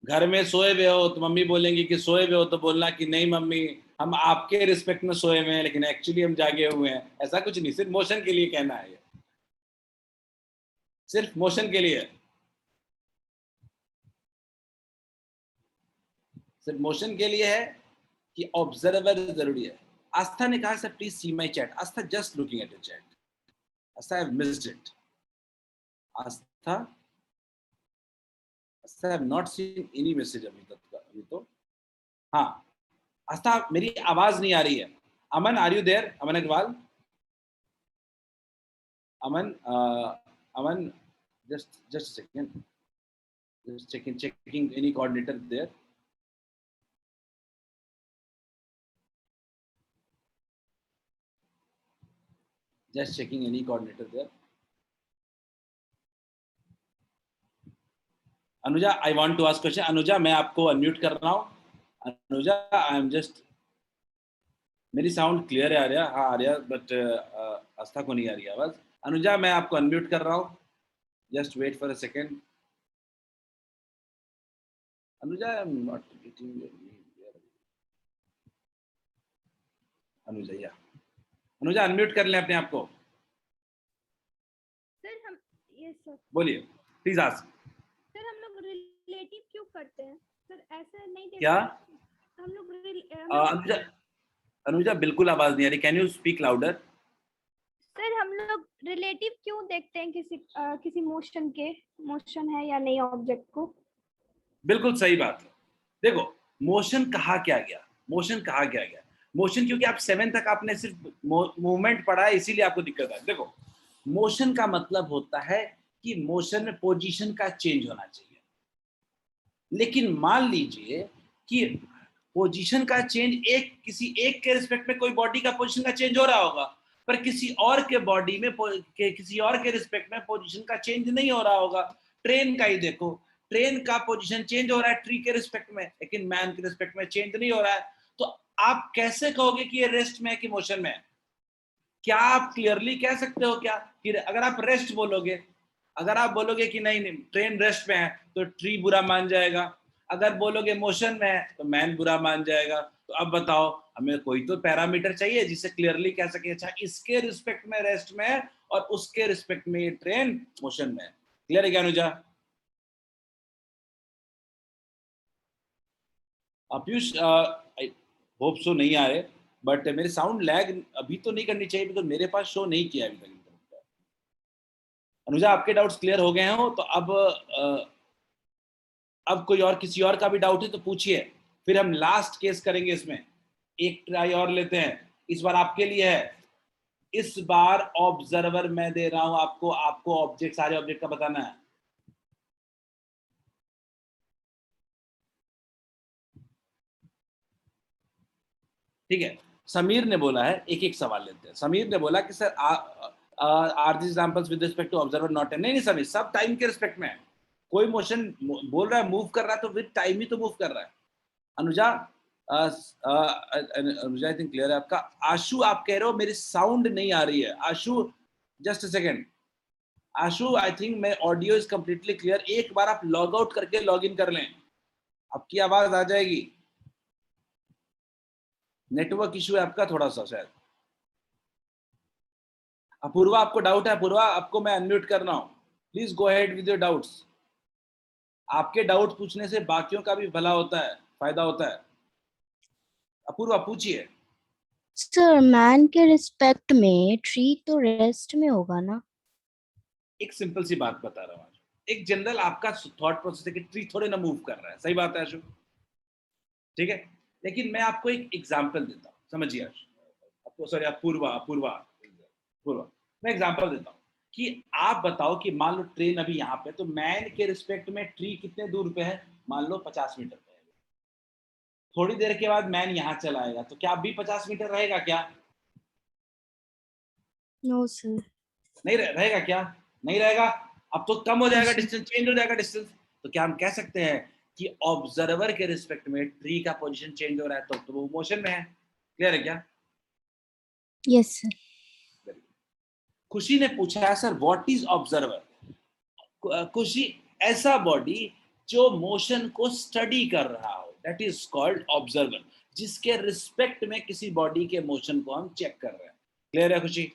घर में सोए हुए हो तो मम्मी बोलेंगी कि सोए हुए हो, तो बोलना कि नहीं मम्मी हम आपके रिस्पेक्ट में सोए हुए हैं लेकिन एक्चुअली हम जागे हुए हैं। ऐसा कुछ नहीं, सिर्फ मोशन के लिए कहना है, ये सिर्फ मोशन के लिए, सिर्फ मोशन के लिए है कि ऑब्जर्वर जरूरी है। आस्था ने कहा sir please see my chat. Aastha just looking at the chat. Aastha I have missed it. Aastha, Aastha I have not seen any message अभी तक। अभी तो हाँ, आस्था मेरी आवाज नहीं आ रही है। Aman are you there? Aman Agarwal, Aman Aman just a second, just checking any coordinator there. Just checking any coordinator there. Anuja, I want to ask question. Anuja, मैं आपको अनम्यूट कर रहा हूँ। अनुजा, I am just, मेरी साउंड क्लियर है आ रहा? हाँ आ रहा, बट आस्था को नहीं आ रही आवाज। अनुजा, मैं आपको अनम्यूट कर रहा हूँ, just wait for a second. Anuja, I am not getting your name. Anuja, या अनुजा अनम्यूट कर लें अपने आप को। सर हम ये सर बोलिए प्लीज आस्क। सर हम लोग रिलेटिव क्यों करते हैं सर? ऐसा नहीं देते क्या? हम लोग अनुजा, अनुजा बिल्कुल आवाज नहीं आ रही, can you speak louder? Sir हम लोग रिलेटिव क्यों देखते हैं किसी मोशन के, मोशन है या नहीं ऑब्जेक्ट को? बिल्कुल सही बात है। देखो, मोशन कहा क्या गया, मोशन कहा क्या गया? मोशन क्योंकि आप 7 तक आपने सिर्फ मूवमेंट पढ़ा है, इसीलिए आपको दिक्कत है। देखो, मोशन का मतलब होता है कि मोशन में पोजीशन का चेंज होना चाहिए। लेकिन मान लीजिए कि पोजीशन का चेंज किसी एक के रिस्पेक्ट में कोई बॉडी का पोजीशन का चेंज हो रहा होगा, पर किसी और के बॉडी में किसी और के रिस्पेक्ट में पोजीशन का चेंज नहीं हो रहा होगा। ट्रेन का ही देखो, ट्रेन का पोजीशन चेंज हो रहा है ट्री के रिस्पेक्ट में, लेकिन मैन के रिस्पेक्ट में चेंज नहीं हो रहा है। तो आप कैसे कहोगे कि ये रेस्ट में है कि मोशन में है? क्या आप क्लियरली कह सकते हो क्या कि अगर आप रेस्ट बोलोगे, अगर आप बोलोगे कि नहीं नहीं ट्रेन रेस्ट में है तो ट्री बुरा मान जाएगा, अगर बोलोगे मोशन में है तो मैन बुरा मान जाएगा। तो अब बताओ, हमें कोई तो पैरामीटर चाहिए जिससे क्लियरली कह सके अच्छा इसके रिस्पेक्ट में रेस्ट में है और उसके रिस्पेक्ट में ये ट्रेन मोशन में है। क्लियर है क्या Anuja? Piyush I hope so नहीं आ रहे, बट मेरे साउंड लैग अभी तो नहीं करनी चाहिए बिकॉज मेरे पास शो नहीं किया अभी तक। अनुजा आपके डाउट्स क्लियर हो गए हो तो अब कोई और किसी और का भी डाउट है तो पूछिए, फिर हम लास्ट केस करेंगे। इसमें एक ट्राई और लेते हैं, इस बार आपके लिए है। इस बार ऑब्जर्वर मैं दे रहा हूं आपको, आपको ऑब्जेक्ट सारे ऑब्जेक्ट का बताना है। ठीक है, समीर ने बोला है, एक एक सवाल लेते हैं। समीर ने बोला कि sir are this examples with respect to observer not. नहीं समीर, सब टाइम के रिस्पेक्ट में है। कोई मोशन बोल रहा है मूव कर रहा है तो विद टाइम ही तो मूव कर रहा है। Anuja Anuja I think clear है आपका। आशु आप कह रहे हो मेरी साउंड नहीं आ रही है। Ashu just a second, Ashu I think मैं ऑडियो इज कंप्लीटली क्लियर। एक बार आप लॉग आउट करके लॉग इन कर लें, आपकी आवाज आ जाएगी। नेटवर्क इशू है आपका थोड़ा सा शायद। अपूर्वा आपको डाउट है? अपूर्वा आपको मैं अनम्यूट कर रहा हूं, please go ahead with your doubts. आपके डाउट पूछने से बाकियों का भी भला होता है, फायदा होता है। अपूर्वा पूछिए। सर मैन के रिस्पेक्ट में ट्री तो रेस्ट में होगा ना? एक सिंपल सी बात बता रहा हूँ, एक जनरल आपका थॉट प्रोसेस है कि ट्री थोड़े ना मूव कर रहा है, सही बात है आशु, ठीक है। लेकिन मैं आपको एक एग्जांपल देता हूँ, समझिए आपको, सॉरी अपूर्वा मैं एग्जांपल देता हूँ कि आप बताओ कि मान लो ट्रेन अभी यहाँ पे, तो मैन के रिस्पेक्ट में ट्री कितने दूर पे है? मान लो 50 मीटर पे है। थोड़ी देर के बाद मैन यहाँ चला आएगा तो क्या अभी 50 मीटर रहेगा क्या? No sir. नहीं रहेगा क्या? नहीं रहेगा। अब तो कम हो जाएगा डिस्टेंस, चेंज हो जाएगा डिस्टेंस। तो क्या हम कह सकते हैं कि ऑब्जर्वर के रिस्पेक्ट में ट्री का पोजीशन चेंज हो रहा है तो वो मोशन में है? क्लियर है क्या? Yes sir. खुशी ने पूछा है सर व्हाट इज ऑब्जर्वर। खुशी, ऐसा बॉडी जो मोशन को स्टडी कर रहा हो, दैट इज कॉल्ड ऑब्जर्वर, जिसके रिस्पेक्ट में किसी बॉडी के मोशन को हम चेक कर रहे हैं। क्लियर है खुशी?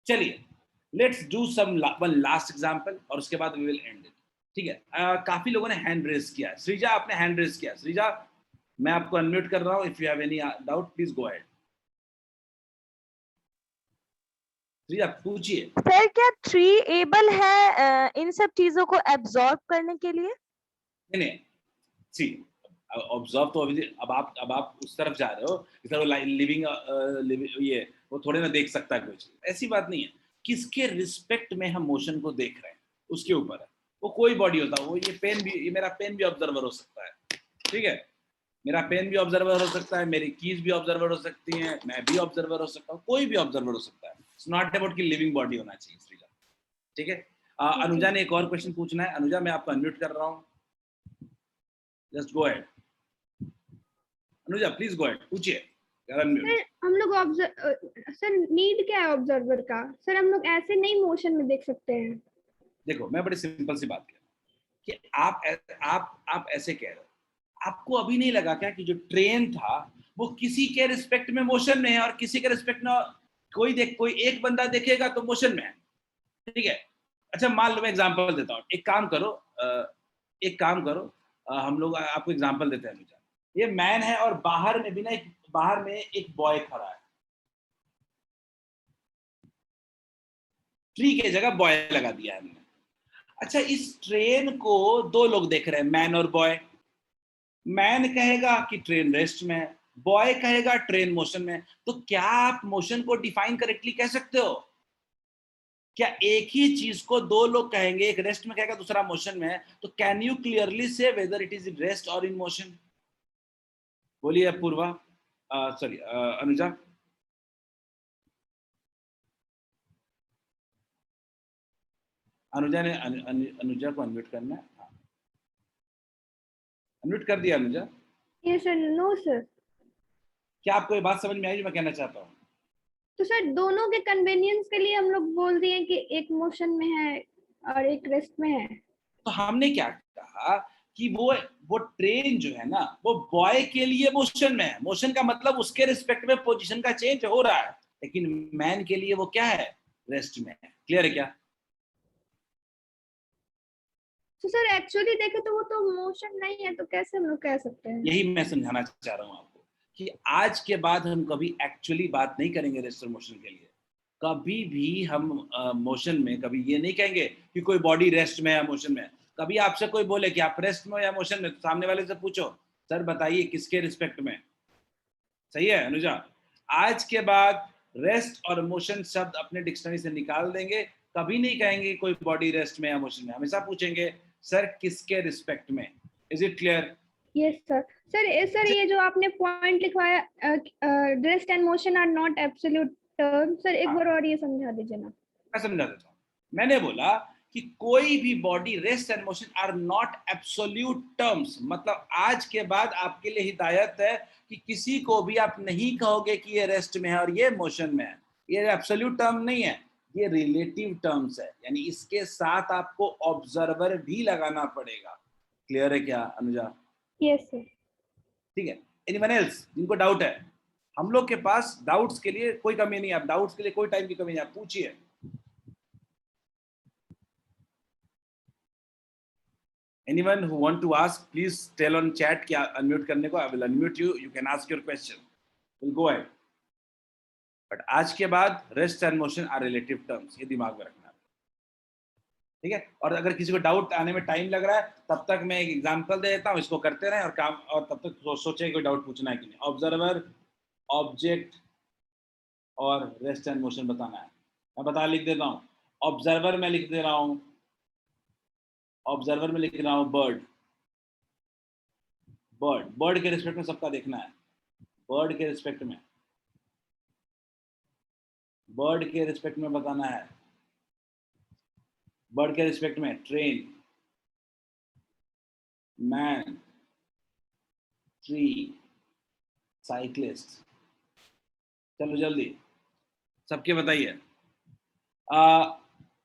चलिए let's do some one last example और उसके बाद वी विल एंड इट। ठीक है, काफी लोगों ने हैंड रेज किया। श्रीजा आपने हैंड रेज किया। श्रीजा मैं आपको अनम्यूट कर रहा हूं, if you have any doubt please go ahead. Shreeja पूछिए। सर क्या ट्री एबल है इन सब चीजों को एब्जॉर्ब करने के लिए? नहीं सी ऑब्जर्व तो अब आप उस तरफ जा रहे हो, इस तरह लिविंग ये वो थोड़े ना देख सकता है कोई चीज, ऐसी बात नहीं है। किसके रिस्पेक्ट में हम मोशन को देख रहे हैं उसके ऊपर है। वो कोई बॉडी होता है, वो ये पेन भी, ये मेरा पेन भी ऑब्जर्वर हो सकता है, ठीक है, मेरा पेन भी ऑब्जर्वर हो सकता है, मेरी कीज भी ऑब्जर्वर हो सकती हैं, मैं भी ऑब्जर्वर हो सकता हूँ, कोई भी ऑब्जर्वर हो सकता है। इट्स नॉट अबाउट कि लिविंग बॉडी होना चाहिए श्रीजा, ठीक है। अनुजा ने एक और क्वेश्चन पूछना है। अनुजा मैं आपको अनम्यूट कर रहा हूँ, just go ahead. Anuja please go ahead, पूछिए। सर हम लोग सर नीड क्या है ऑब्जर्वर का? सर हम लोग ऐसे नहीं मोशन में देख सकते हैं। देखो मैं बड़ी सिंपल सी बात कह रहा हूँ कि आप ऐसे कह रहे हो, आपको अभी नहीं लगा क्या कि जो ट्रेन था वो किसी के रिस्पेक्ट में मोशन में है और किसी के रिस्पेक्ट में कोई एक बंदा देखेगा तो मोशन में है, ठीक है। अच्छा मान लो मैं एग्जांपल देता हूँ, एक काम करो, हम लोग आपको एग्जांपल देते हैं। ये मैन है और बाहर में एक बॉय खड़ा है, ट्री के जगह बॉय लगा दिया है हमने। अच्छा इस ट्रेन को दो लोग देख रहे हैं, मैन और बॉय। मैन कहेगा कि ट्रेन रेस्ट में है, बॉय कहेगा ट्रेन मोशन में। तो क्या आप मोशन को डिफाइन करेक्टली कह सकते हो? क्या एक ही चीज को दो लोग कहेंगे, एक रेस्ट में कहेगा दूसरा मोशन में है, तो कैन यू क्लियरली से whether it is in rest और इन मोशन? बोलिए पूर्वा, सॉरी अनुजा। अनुजा ने अनुजा को अनम्यूट करना है। अनम्यूट कर दिया Anuja. Yes sir, no sir. क्या आपको ये बात समझ में आई जो मैं कहना चाहता हूँ? तो सर दोनों के कन्वीनियंस के लिए हम लोग बोल दिए कि एक मोशन में है और एक रेस्ट में है। तो हमने क्या कहा कि वो ट्रेन जो है ना वो बॉय के लिए मोशन में है। मोशन का मतलब उसके रिस्पेक्ट में पोजीशन का चेंज हो रहा है, लेकिन मैन के लिए वो क्या है, रेस्ट में है। क्लियर है क्या? तो सर एक्चुअली देखे तो वो तो मोशन नहीं है, तो कैसे हम लोग कह सकते हैं? यही मैं समझाना चाह रहा हूं आपको कि आज के बाद हम कभी एक्चुअली बात नहीं करेंगे रेस्ट और मोशन के लिए। कभी भी हम मोशन में कभी ये नहीं कहेंगे कि कोई बॉडी रेस्ट में है मोशन में। कभी आपसे कोई बोले कि आप रेस्ट में हो या मोशन में, तो सामने वाले से पूछो सर बताइए किसके रिस्पेक्ट में। सही है अनुजा? आज के बाद रेस्ट और मोशन शब्द अपने डिक्शनरी से निकाल देंगे। कभी नहीं कहेंगे कोई बॉडी रेस्ट में या मोशन में, हमेशा पूछेंगे सर किसके रिस्पेक्ट में। Is it clear? Yes sir. Sir ये जो आपने पॉइंट लिखवाया, rest and motion are not absolute term, sir एक बार और ये समझा दीजिए ना। मैं समझा देता हूँ। मैंने बोला कि कोई भी body rest and motion are not absolute terms. मतलब आज के बाद आपके लिए हिदायत है कि किसी को भी आप नहीं कहोगे कि ये रेस्ट में है और ये मोशन में है। ये एब्सोल्यूट टर्म नहीं है, ये रिलेटिव टर्म्स है, यानी इसके साथ आपको ऑब्जर्वर भी लगाना पड़ेगा। क्लियर है क्या अनुजा? Yes sir. ठीक है। एनीवन एल्स जिनको डाउट है? हम लोग के पास डाउट्स के लिए कोई कमी नहीं है, आप डाउट्स के लिए कोई टाइम की कमी नहीं है, आप पूछिए। Anyone who want to ask, please tell on chat कि unmute करने को। I will unmute you. You can ask your question. We'll go ahead. But आज के बाद rest and motion are relative terms. ये दिमाग में रखना है, ठीक है? और अगर किसी को डाउट आने में टाइम लग रहा है, तब तक मैं एक एग्जांपल दे देता हूँ, इसको करते रहें और काम, और तब तक सोचें कोई डाउट पूछना है कि नहीं। ऑब्जर्वर, ऑब्जेक्ट और रेस्ट एंड मोशन बताना है। मैं लिख देता हूँ। ऑब्जर्वर में लिख दे रहा हूँ, ऑब्जर्वर में लिख रहा हूँ बर्ड। बर्ड के रिस्पेक्ट में सबका देखना है। बर्ड के रिस्पेक्ट में, बर्ड के रिस्पेक्ट में बताना है। बर्ड के रिस्पेक्ट में ट्रेन, मैन, ट्री, साइक्लिस्ट। चलो जल्दी सबके बताइए।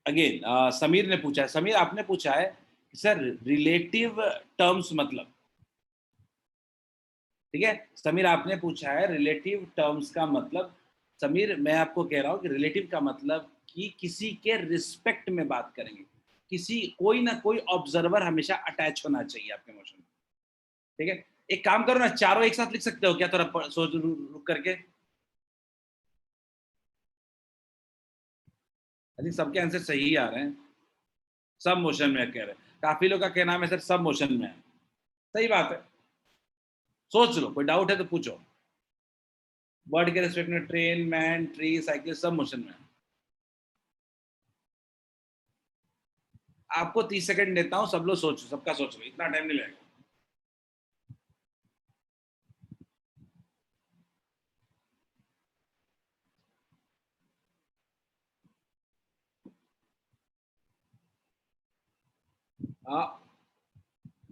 अगेन समीर ने पूछा है, समीर आपने पूछा है सर रिलेटिव टर्म्स मतलब, ठीक है? समीर आपने पूछा है रिलेटिव टर्म्स का मतलब। समीर मैं आपको कह रहा हूं कि रिलेटिव का मतलब कि किसी के रिस्पेक्ट में बात करेंगे। कोई ना कोई ऑब्जर्वर हमेशा अटैच होना चाहिए आपके मोशन में, ठीक है? एक काम करो ना, चारों एक साथ लिख सकते हो क्या? थोड़ा सोच रुक करके। अभी सबके आंसर सही आ रहे हैं, सब मोशन में कह रहे हैं। काफी लोग का कहना है सर सब मोशन में है। सही बात है, सोच लो, कोई डाउट है तो पूछो। बर्ड के रिस्पेक्ट में ट्रेन, मैन, ट्री, साइकिल सब मोशन में है। आपको 30 सेकंड देता हूं, सब लोग सोचो, सबका सोच लो, इतना टाइम नहीं लगेगा।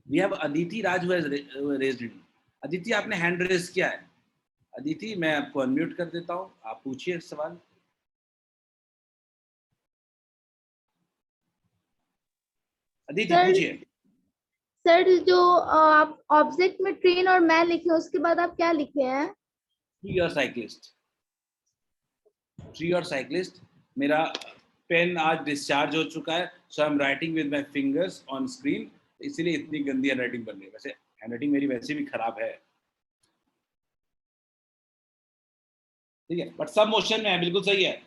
We have Aditi Raj who has raised hand. Aditi आपने हैंड रेज किया है। अदिति मैं आपको अनम्यूट कर देता हूं, आप पूछिए सवाल। अदिति सर पूछिए। सर जो आप ऑब्जेक्ट में ट्रेन और मैन लिखे उसके बाद आप क्या लिखे हैं? ट्री और साइक्लिस्ट। ट्री और साइक्लिस्ट। मेरा पेन आज डिस्चार्ज हो चुका है, so I am writing with my fingers on screen, इसीलिए इतनी गंदी हैंडराइटिंग बन रही है। वैसे हैंडराइटिंग मेरी वैसे भी खराब है, ठीक है? बट सब मोशन में है, बिल्कुल सही है,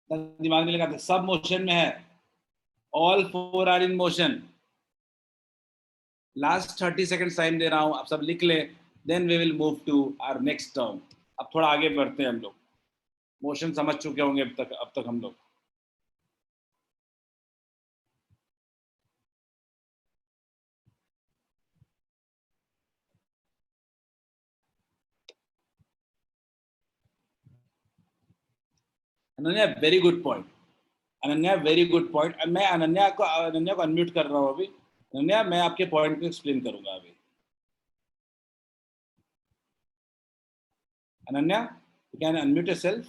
दिमाग में लगाते, सब मोशन में है। All four are in motion. Last 30 second time दे रहा हूं, आप सब लिख ले, then we will move to our next term. अब थोड़ा आगे बढ़ते हैं हम लोग, मोशन समझ चुके होंगे अब तक हम लोग। Ananya very good point, Ananya very good point. मैं अनन्या को अनम्यूट कर रहा हूँ अभी। अनन्या, मैं आपके पॉइंट को एक्सप्लेन करूंगा अभी। Ananya, you can unmute yourself.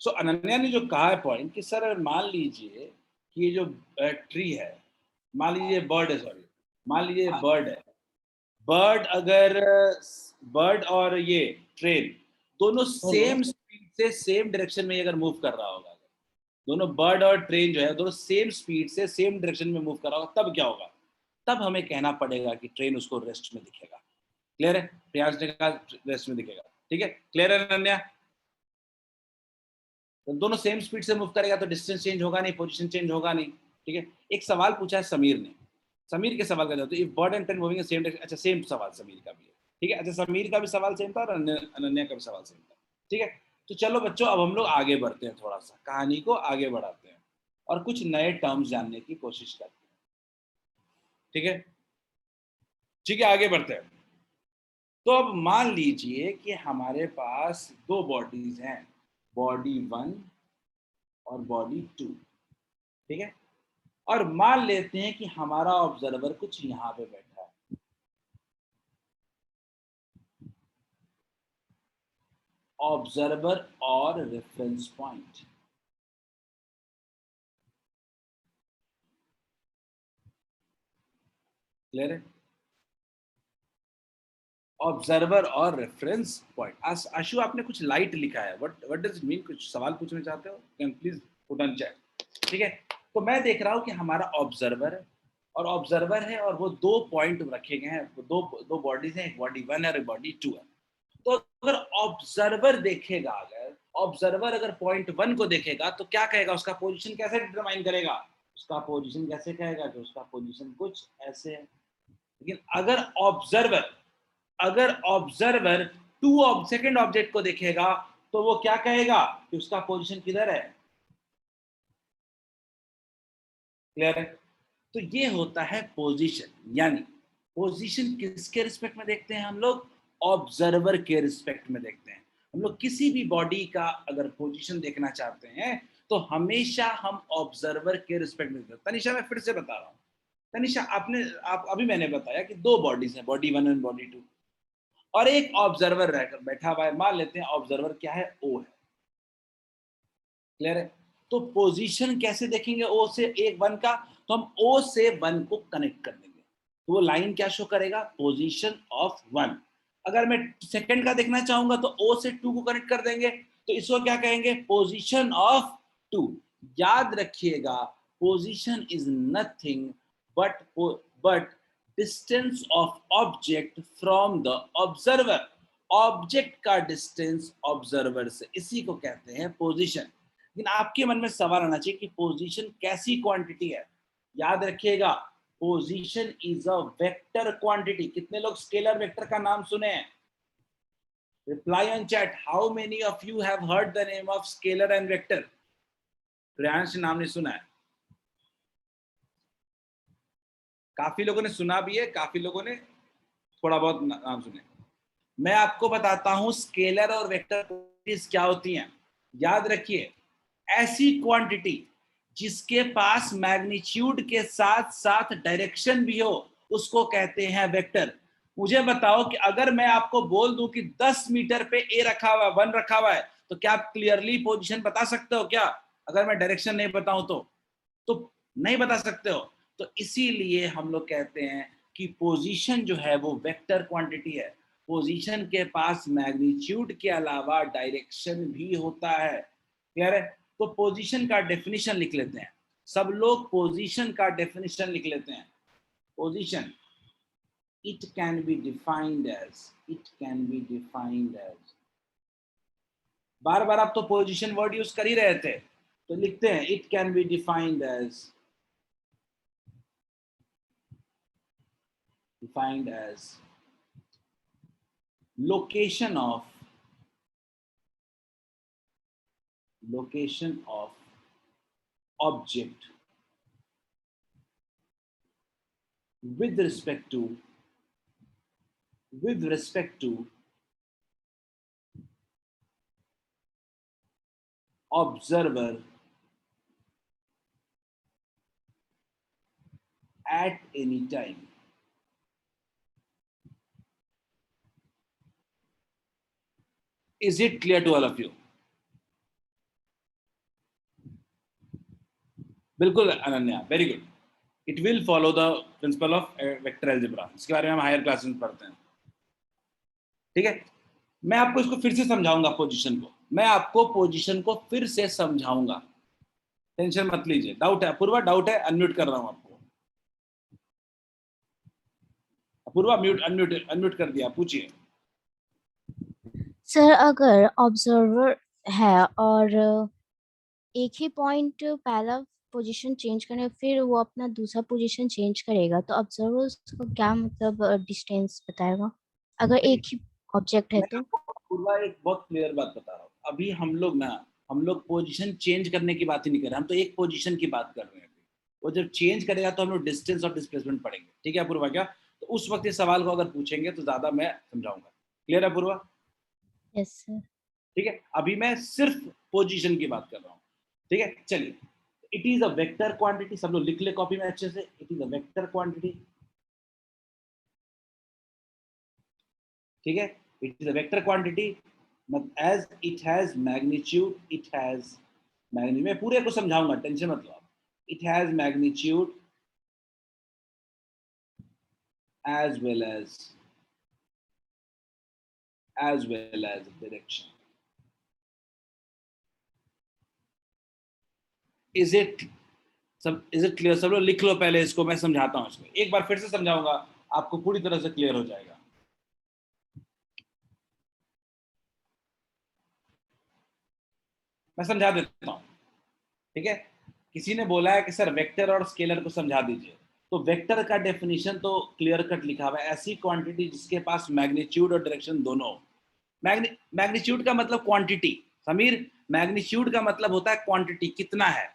So Ananya ने जो कहा है पॉइंट कि सर अगर मान लीजिए कि ये जो ट्री है, मान लीजिए बर्ड है, सॉरी मान लीजिए बर्ड है, बर्ड अगर बर्ड और ये ट्रेन दोनों सेम स्पीड से सेम डायरेक्शन में अगर मूव कर रहा होगा, दोनों बर्ड और ट्रेन जो है दोनों सेम स्पीड से सेम डायरेक्शन में मूव कर रहा होगा, तब क्या होगा? तब हमें कहना पड़ेगा कि ट्रेन उसको रेस्ट में दिखेगा। क्लियर है? प्रियांश ने कहा रेस्ट में दिखेगा, ठीक है? क्लियर है अनन्या? तो दोनों सेम स्पीड से मूव करेगा तो डिस्टेंस चेंज होगा नहीं, पोजीशन चेंज होगा नहीं, ठीक है? एक सवाल पूछा है समीर ने, समीर के सवाल का जवाब, if bird and train moving in same direction, अच्छा सेम सवाल समीर का भी है, ठीक है? अच्छा समीर का भी सवाल सेम था और अनन्या का भी सवाल सेम था, ठीक है? तो चलो बच्चों, अब हम लोग आगे बढ़ते हैं, थोड़ा सा कहानी को आगे बढ़ाते हैं और कुछ नए टर्म्स जानने की कोशिश करते हैं, ठीक है? ठीक है, आगे बढ़ते हैं। तो अब मान लीजिए कि हमारे पास दो बॉडीज हैं, बॉडी 1 और बॉडी 2, ठीक है? और मान लेते हैं कि हमारा ऑब्जर्वर कुछ यहां पे बैठा है, ऑब्जर्वर और रेफरेंस पॉइंट। क्लियर है? ऑब्जर्वर और रेफरेंस पॉइंट। आशु, आपने कुछ लाइट लिखा है, व्हाट डज इट मीन? कुछ सवाल पूछना चाहते हो? Can please put on chat, ठीक है? तो मैं देख रहा हूं कि हमारा ऑब्जर्वर है और वो दो पॉइंट रखे गए हैं, दो बॉडीज हैं, एक बॉडी 1 है और एक बॉडी 2 है। तो अगर ऑब्जर्वर अगर पॉइंट 1 को देखेगा तो क्या कहेगा? उसका पोजीशन कैसे डिटरमाइन करेगा? उसका पोजीशन कैसे कहेगा कि उसका पोजीशन कुछ ऐसे है। लेकिन अगर ऑब्जर्वर सेकंड ऑब्जेक्ट को देखेगा तो वो क्या कहेगा कि उसका पोजीशन किधर है? क्लियर है? तो ये होता है पोजीशन, यानी पोजीशन किसके रिस्पेक्ट में देखते हैं हम लोग? ऑब्जर्वर के रिस्पेक्ट में देखते हैं। हम लोग किसी भी बॉडी का अगर पोजीशन देखना चाहते हैं तो हमेशा हम ऑब्जर्वर के रिस्पेक्ट में देखते हैं। तनिषा, मैं फिर से बता रहा हूँ, तनिषा आप अभी मैंने बताया कि दो बॉडीज हैं, बॉडी 1 और बॉडी 2, और एक ऑब्जर्वर रहकर बैठा हुआ है। मान लेते हैं ऑब्जर्वर क्या है? ओ है। क्लियर है? तो पोजीशन कैसे देखेंगे ओ से 1 का? तो हम ओ से 1 को कनेक्ट कर देंगे, तो वो लाइन क्या शो करेगा? Position of 1। अगर मैं सेकंड का देखना चाहूंगा तो ओ से 2 को कनेक्ट कर देंगे, तो इसको क्या कहेंगे? Position of 2। याद रखिएगा, position is nothing but distance of object from the observer. Object का डिस्टेंस ऑब्जर्वर से, इसी को कहते हैं पोजीशन। लेकिन आपके मन में सवाल आना चाहिए कि पोजीशन कैसी क्वांटिटी है? याद रखिएगा, position is a vector quantity. कितने लोग स्केलर वेक्टर का नाम सुने हैं? Reply on chat, how many of you have heard the name of scalar and vector? Priyansh नाम नहीं सुना है? काफी लोगों ने सुना भी है, काफी लोगों ने थोड़ा बहुत नाम सुने। मैं आपको बताता हूं स्केलर और वेक्टर क्वांटिटीज क्या होती हैं। याद रखिए, ऐसी क्वांटिटी जिसके पास मैग्नीट्यूड के साथ साथ डायरेक्शन भी हो उसको कहते हैं वेक्टर। मुझे बताओ कि अगर मैं आपको बोल दूं कि 10 मीटर पे ए रखा हुआ है, 1 रखा हुआ है, तो क्या आप क्लियरली पोजीशन बता सकते हो क्या? अगर मैं डायरेक्शन नहीं बताऊं तो नहीं बता सकते हो। तो इसीलिए हम लोग कहते हैं कि पोजीशन जो है वो वेक्टर क्वांटिटी है। पोजीशन के पास मैग्नीट्यूड के अलावा डायरेक्शन भी होता है। क्लियर है? तो पोजीशन का डेफिनेशन लिख लेते हैं, सब लोग पोजीशन का डेफिनेशन लिख लेते हैं। Position, it can be defined as, बार बार आप तो पोजीशन वर्ड यूज कर ही रहे थे, तो लिखते हैं it can be defined as location of object with respect to with respect to observer at any time. Is it clear to all of you? बिल्कुल Ananya, very good. It will follow the principle of vector algebra. इसके बारे में हम higher classes में पढ़ते हैं. ठीक है, मैं आपको इसको फिर से समझाऊंगा. पोजीशन को मैं आपको पोजीशन को फिर से समझाऊंगा, टेंशन मत लीजिए. डाउट है अपूर्वा? डाउट है? अनम्यूट कर रहा हूं आपको. अपूर्वा म्यूट अनम्यूट कर दिया, पूछिए. सर अगर ऑब्जर्वर है और एक ही पॉइंट पहला पोजीशन चेंज करने फिर वो अपना दूसरा पोजीशन चेंज करेगा तो ऑब्जर्वर उसको क्या मतलब डिस्टेंस बताएगा अगर एक ही ऑब्जेक्ट है मैं तो? आपको पूरा एक बहुत क्लियर बात बता रहा हूँ. अभी हम लोग पोजीशन चेंज करने की बात ही नहीं कर रहे, हम तो एक पोजीशन की बात कर रहे हैं. वो जब चेंज करेगा तो हम लोग डिस्टेंस और डिस्प्लेसमेंट पढ़ेंगे. ठीक है अपूर्वा? क्या तो उस वक्त इस सवाल को अगर पूछेंगे तो ज्यादा मैं समझाऊंगा. क्लियर है अपूर्वा? Yes sir. ठीक है, अभी मैं सिर्फ पोजीशन की बात कर रहा हूँ. ठीक है, चलिए. It is a vector quantity. सब लोग लिख ले कॉपी में अच्छे से. It is a vector quantity. ठीक है, it is a vector quantity. As it has magnitude, मैं पूरे को समझाऊंगा, टेंशन मत लो आप. It has magnitude as well as direction. Is it clear? सब लोग लिख लो पहले इसको, मैं समझाता हूँ इसको. एक बार फिर से समझाऊंगा, आपको पूरी तरह से क्लियर हो जाएगा. मैं समझा देता हूँ. ठीक है, किसी ने बोला है कि सर वेक्टर और स्केलर को समझा दीजिए. तो वेक्टर का डेफिनेशन तो क्लियर कट लिखा हुआ है, ऐसी क्वांटिटी जिसके पास मैग्नीट्यूड और डायरेक्शन दोनों हो. मैग्नीट्यूड का मतलब क्वांटिटी. समीर, मैग्नीट्यूड का मतलब होता है क्वांटिटी, कितना है.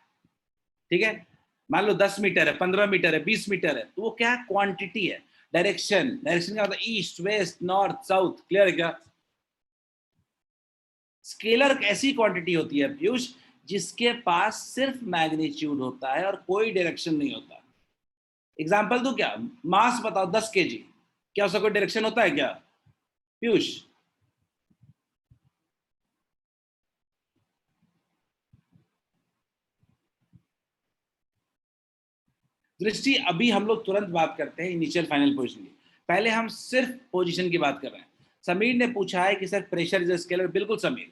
ठीक है, मान लो 10 मीटर है, 15 मीटर है, 20 मीटर है, तो वो क्या है? क्वांटिटी है. डायरेक्शन का मतलब east, west, north, south. Clear है क्या? स्केलर ऐसी क्वांटिटी होती है पीयूष जिसके पास सिर्फ मैग्नीट्यूड होता है और कोई डायरेक्शन नहीं होता. एग्जाम्पल दूं क्या? मास बताओ 10 kg, क्या उसका कोई डायरेक्शन होता है क्या पीयूष? दृष्टि, अभी हम लोग तुरंत बात करते हैं इनिशियल फाइनल पोजीशन की. पहले हम सिर्फ पोजीशन की बात कर रहे हैं. समीर ने पूछा है कि sir pressure is a scalar. बिल्कुल समीर,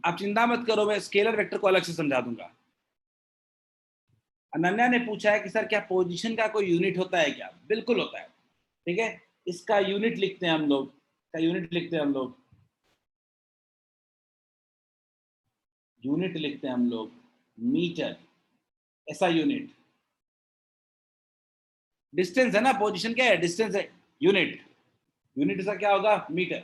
आप चिंता मत करो, मैं स्केलर वेक्टर को अलग से समझा दूंगा. अनन्या ने पूछा है कि सर क्या पोजीशन का कोई यूनिट होता है क्या? बिल्कुल होता है. ठीक है, इसका यूनिट लिखते हैं हम लोग. यूनिट लिखते हैं हम लोग मीटर. ऐसा यूनिट. डिस्टेंस है ना, पोजीशन क्या है? डिस्टेंस है. यूनिट इसका क्या होगा? मीटर.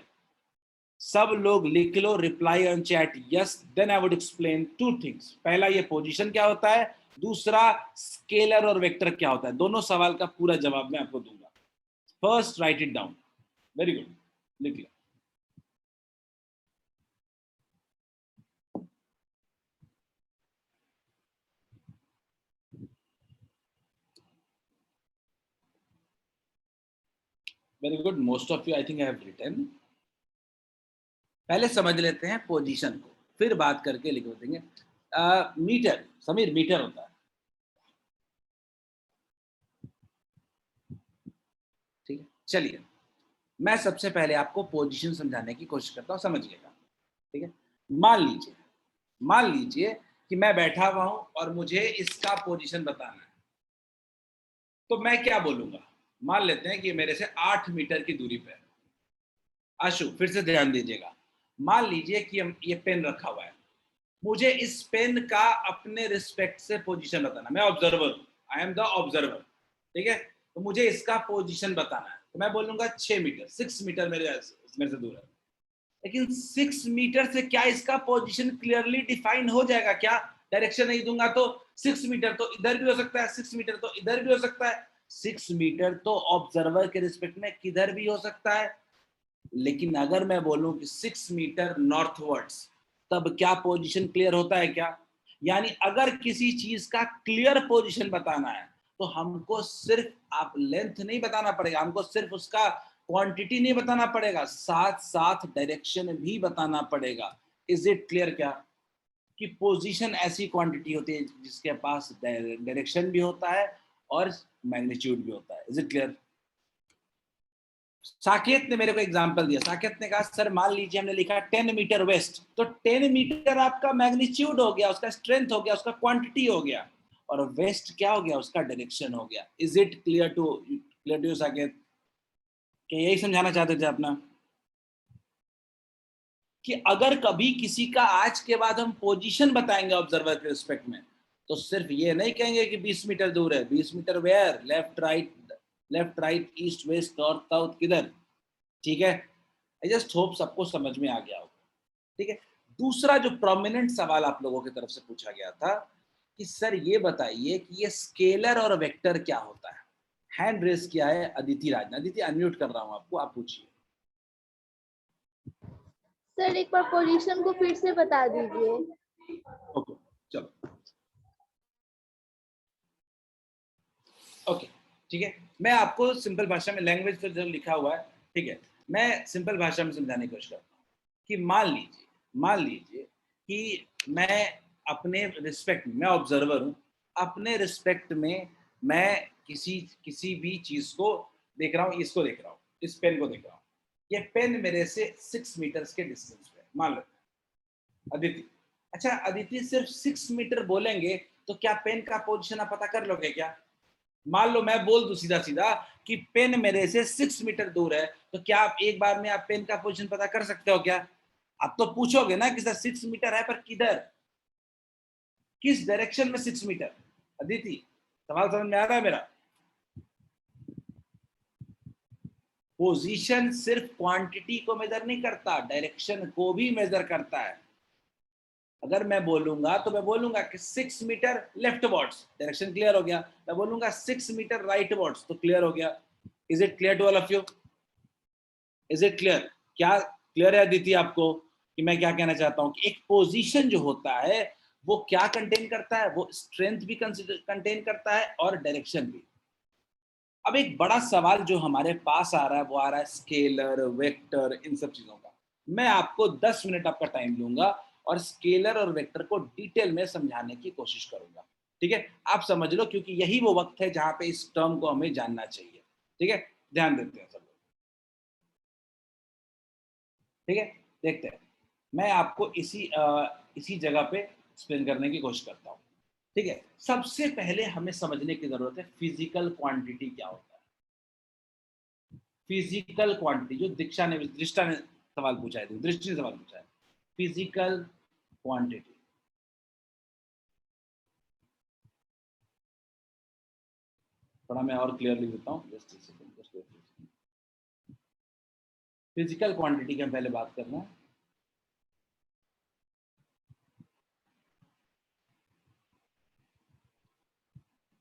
सब लोग लिख लो, reply on chat yes, then I would explain 2 things. पहला, ये पोजीशन क्या होता है. दूसरा, स्केलर और वेक्टर क्या होता है. दोनों सवाल का पूरा जवाब मैं आपको दूंगा. First write it down. Very good, लिख लो. Very good, most of you I think have written. पहले समझ लेते हैं पोजीशन को, फिर बात करके लिख देंगे. मीटर, समीर मीटर होता है. ठीक है, चलिए मैं सबसे पहले आपको पोजीशन समझाने की कोशिश करता हूं, समझिएगा. ठीक है, मान लीजिए कि मैं बैठा हुआ हूं और मुझे इसका पोजीशन बताना है. तो मैं क्या बोलूंगा? मान लेते हैं कि मेरे से 8 मीटर की दूरी पे है. आशु फिर से ध्यान दीजिएगा. मान लीजिए कि ये पेन रखा हुआ है, मुझे इस पेन का अपने रिस्पेक्ट से पोजीशन बताना. मैं ऑब्जर्वर हूं, आई एम द ऑब्जर्वर. ठीक है, तो मुझे इसका पोजीशन बताना है. तो मैं बोलूंगा 6 मीटर, 6 मीटर मेरे से दूर है. लेकिन 6 मीटर से क्या इसका पोजीशन क्लियरली डिफाइन हो जाएगा क्या? डायरेक्शन नहीं दूंगा तो 6 मीटर तो इधर भी हो सकता है, 6 मीटर तो इधर भी हो सकता है, 6 मीटर तो ऑब्जर्वर के रिस्पेक्ट में किधर भी हो सकता है, लेकिन अगर मैं बोलूं कि 6 मीटर नॉर्थवर्ड्स, तब क्या पोजीशन क्लियर होता है क्या? यानी अगर किसी चीज का क्लियर पोजीशन बताना है तो हमको सिर्फ आप लेंथ नहीं बताना पड़ेगा, हमको सिर्फ उसका क्वांटिटी नहीं बताना पड़ेगा, साथ साथ डायरेक्शन भी बताना पड़ेगा। इज इट क्लियर क्या? कि पोजीशन ऐसी क्वांटिटी होती है जिसके पास डायरेक्शन भी होता है और मैग्नीट्यूड भी होता है। Is it clear? साकेत ने मेरे को एग्जांपल दिया, साकेत ने कहा सर मान लीजिए हमने लिखा 10 मीटर वेस्ट, तो 10 मीटर आपका मैग्नीट्यूड हो गया, उसका स्ट्रेंथ हो गया, उसका क्वांटिटी हो गया, और वेस्ट क्या हो गया? उसका डायरेक्शन हो गया। Is it clear to you Saket? क्या यही समझाना चाहते थे अपना कि अगर कभी किसी का आज के बाद हम पोजीशन बताएंगे ऑब्जर्वर के रिस्पेक्ट में, तो सिर्फ ये नहीं कहेंगे कि 20 मीटर दूर है। 20 metre where? Left right east west north south किधर? ठीक है, आई जस्ट होप सबको समझ में आ गया होगा। ठीक है, दूसरा जो प्रोमिनेंट सवाल आप लोगों की तरफ से पूछा गया था कि सर ये बताइए कि ये स्केलर और वेक्टर क्या होता है। हैंड रेस किया है अदिति राज। अदिति अनम्यूट कर रहा हूं आपको, आप पूछिए। सर एक बार पोजीशन को फिर से बता दीजिए। ओके चलो, ओके ठीक है, मैं आपको सिंपल भाषा में, लैंग्वेज पर जो लिखा हुआ है, ठीक है, मैं सिंपल भाषा में समझाने की कोशिश करता हूँ कि मान लीजिए कि मैं अपने रिस्पेक्ट में, मैं ऑब्जर्वर हूँ, अपने रिस्पेक्ट में मैं किसी भी चीज को देख रहा हूँ, इसको देख रहा हूँ, इस पेन को देख रहा हूँ, ये पेन मेरे से 6 मीटर्स के डिस्टेंस पे, मान लो अदिति। अच्छा अदिति सिर्फ 6 मीटर बोलेंगे तो क्या पेन का पोजीशन आप पता कर लोगे क्या? मान लो मैं बोल दूं सीधा सीधा कि पेन मेरे से 6 मीटर दूर है, तो क्या आप एक बार में आप पेन का पोजीशन पता कर सकते हो क्या? आप तो पूछोगे ना कि सर 6 मीटर है पर किधर, किस डायरेक्शन में 6 मीटर? अदिति सवाल समझ में आ रहा है मेरा? पोजीशन सिर्फ क्वांटिटी को मेजर नहीं करता, डायरेक्शन को भी मेजर करता है। अगर मैं बोलूंगा तो मैं बोलूंगा कि 6 metre leftwards, direction clear हो गया। मैं बोलूंगा 6 मीटर राइट वर्ड्स, तो क्लियर हो गया। Is it clear to all of you? Is it clear? क्या क्लियर है अदिति आपको कि मैं क्या कहना चाहता हूं कि एक पोजीशन जो होता है वो क्या कंटेन करता है? वो स्ट्रेंथ भी कंटेन करता है और डायरेक्शन भी। अब एक बड़ा सवाल जो हमारे पास आ रहा है वो आ रहा है स्केलर, वेक्टर, इन सब चीजों का। मैं आपको 10 मिनट आपका टाइम लूंगा और स्केलर और वेक्टर को डिटेल में समझाने की कोशिश करूंगा। ठीक है, आप समझ लो, क्योंकि यही वो वक्त है जहां पे इस टर्म को हमें जानना चाहिए। ठीक है, ध्यान देते हैं सब लोग। ठीक है, देखते हैं, मैं आपको इसी जगह पे एक्सप्लेन करने की कोशिश करता हूँ। ठीक है, सबसे पहले हमें समझने की जरूरत है फिजिकल क्वांटिटी क्या होता है। फिजिकल क्वांटिटी जो दृष्टा ने सवाल पूछा है, दृष्टि ने सवाल पूछा है, फिजिकल क्वांटिटी। थोड़ा मैं और क्लियरली देता हूँ, जस्ट फिजिकल क्वांटिटी की हम पहले बात करना है।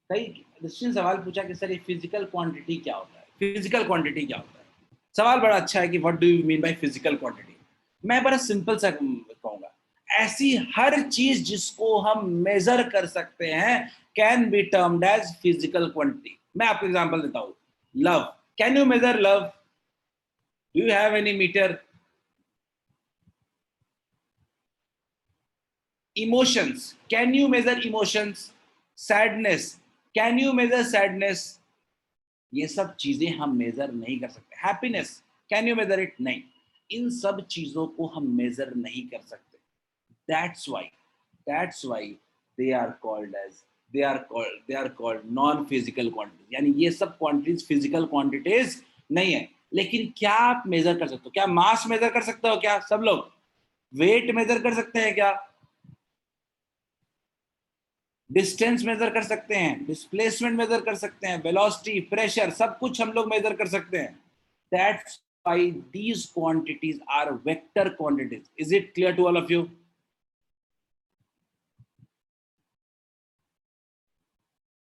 कई दृष्टि ने सवाल पूछा कि सर ये फिजिकल क्वांटिटी क्या होता है, फिजिकल क्वांटिटी क्या होता है। सवाल बड़ा अच्छा है कि what do you mean by physical quantity. मैं बड़ा सिंपल सा कहूंगा, ऐसी हर चीज जिसको हम मेजर कर सकते हैं can be termed as physical quantity. मैं आपको एग्जांपल देता हूं, love, can you measure love? Do you have any meter? Emotions, can you measure emotions? Sadness, can you measure sadness? ये सब चीजें हम मेजर नहीं कर सकते। Happiness, can you measure it? नहीं, इन सब चीजों को हम मेजर नहीं कर सकते। That's why they are called non-physical quantities। यानी ये सब क्वांटिटीज फिजिकल क्वांटिटीज नहीं है। लेकिन क्या आप मेजर कर सकते हो? क्या मास मेजर कर सकते हो क्या सब लोग? वेट मेजर कर सकते हैं क्या? डिस्टेंस मेजर कर सकते हैं, डिस्प्लेसमेंट मेजर कर सकते हैं, वेलोसिटी, प्रेशर, सब कुछ हम लोग मेजर कर सकते हैं। That's why these quantities are vector quantities। Is it clear to all of you?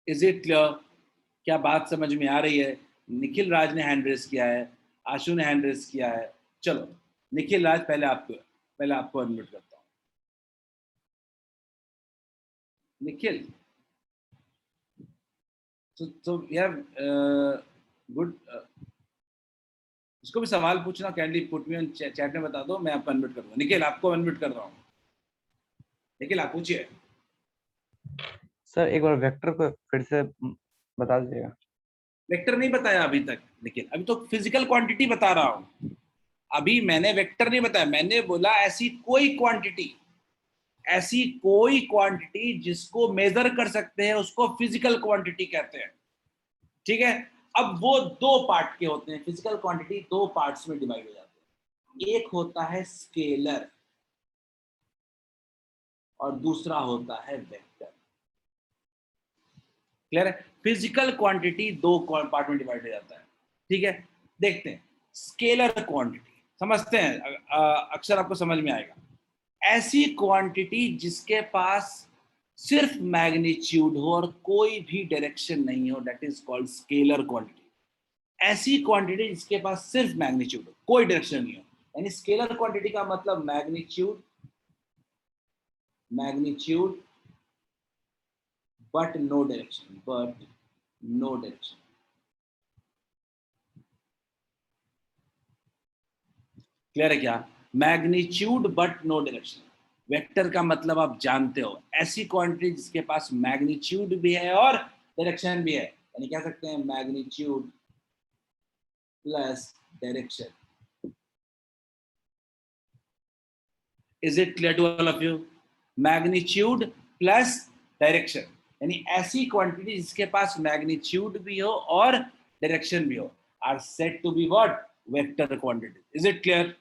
Is it clear? क्या बात समझ में आ रही है? निखिल राज ने हैंड रेस किया है, आशु ने हैंड रेस किया है। चलो निखिल राज, पहले आपको अनम्यूट करता हूँ। निखिल, तो यार गुड, इसको भी सवाल पूछना, kindly put me on chat में बता दो, मैं आपको अनम्यूट कर दूंगा। निखिल, आपको अनम्यूट कर रहा हूँ। निखिल आप पूछिए। सर एक बार वेक्टर को फिर से बता दीजिएगा। वेक्टर नहीं बताया अभी तक निखिल, अभी तो फिजिकल क्वांटिटी बता रहा हूँ। अभी मैंने वेक्टर नहीं बताया, मैंने बोला ऐसी कोई क्वांटिटी जिसको मेजर कर सकते हैं उसको फिजिकल क्वांटिटी कहते हैं। ठीक है, अब वो दो पार्ट के होते हैं। फिजिकल क्वांटिटी दो पार्ट्स में डिवाइड हो जाते हैं, एक होता है स्केलर और दूसरा होता है वेक्टर। क्लियर है? फिजिकल क्वांटिटी दो पार्ट में डिवाइड हो जाता है। ठीक है, देखते हैं स्केलर क्वांटिटी, समझते हैं, अक्सर आपको समझ में आएगा। ऐसी क्वांटिटी जिसके पास सिर्फ मैग्नीट्यूड हो और कोई भी डायरेक्शन नहीं हो, that is called scalar quantity. ऐसी क्वांटिटी जिसके पास सिर्फ मैग्नीट्यूड हो, कोई डायरेक्शन नहीं हो, यानी स्केलर क्वांटिटी का मतलब magnitude but no direction, clear है क्या? Magnitude but no direction. Vector का मतलब आप जानते हो, ऐसी क्वांटिटी जिसके पास मैग्नीट्यूड भी है और डायरेक्शन भी है, यानी कह सकते हैं magnitude plus direction. Is it clear to all of you? Magnitude plus direction, यानी ऐसी क्वांटिटी जिसके पास मैग्नीट्यूड भी हो और डायरेक्शन भी हो are said to be what? Vector quantity. Is it clear?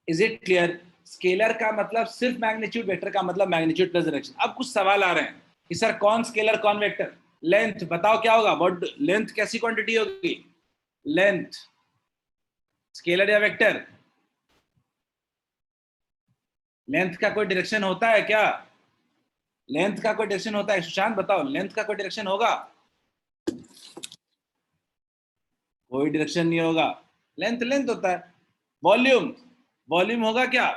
Is it clear? Scalar का मतलब सिर्फ मैग्नीट्यूड, वेक्टर का मतलब मैग्नीट्यूड प्लस डायरेक्शन। अब कुछ सवाल आ रहे हैं कि सर कौन स्केलर कौन वेक्टर? लेंथ बताओ क्या होगा? व्हाट लेंथ कैसी क्वांटिटी होगी? लेंथ स्केलर या वेक्टर? लेंथ का कोई डायरेक्शन होता है क्या? लेंथ का कोई डायरेक्शन होता है? सुशांत बताओ, लेंथ का कोई डायरेक्शन होगा? कोई डायरेक्शन नहीं होगा, लेंथ होता है। वॉल्यूम होगा क्या?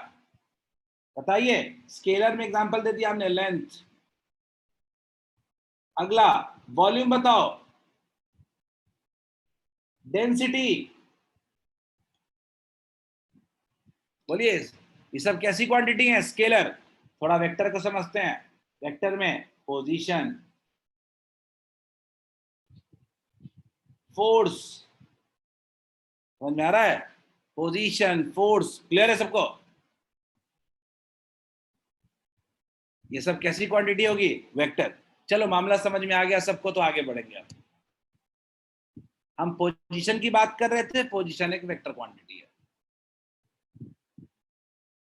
बताइए, स्केलर में एग्जांपल दे दिया हमने, लेंथ। अगला वॉल्यूम बताओ। डेंसिटी, बोलिए, ये सब कैसी क्वांटिटी है? स्केलर। थोड़ा वेक्टर को समझते हैं। वेक्टर में पोजीशन, फोर्स, समझ में आ रहा है? पोजीशन, फोर्स, क्लियर है सबको? ये सब कैसी क्वांटिटी होगी? वेक्टर। चलो मामला समझ में आ गया सबको, तो आगे बढ़ेंगे। हम पोजीशन की बात कर रहे थे, पोजीशन एक वेक्टर क्वांटिटी है।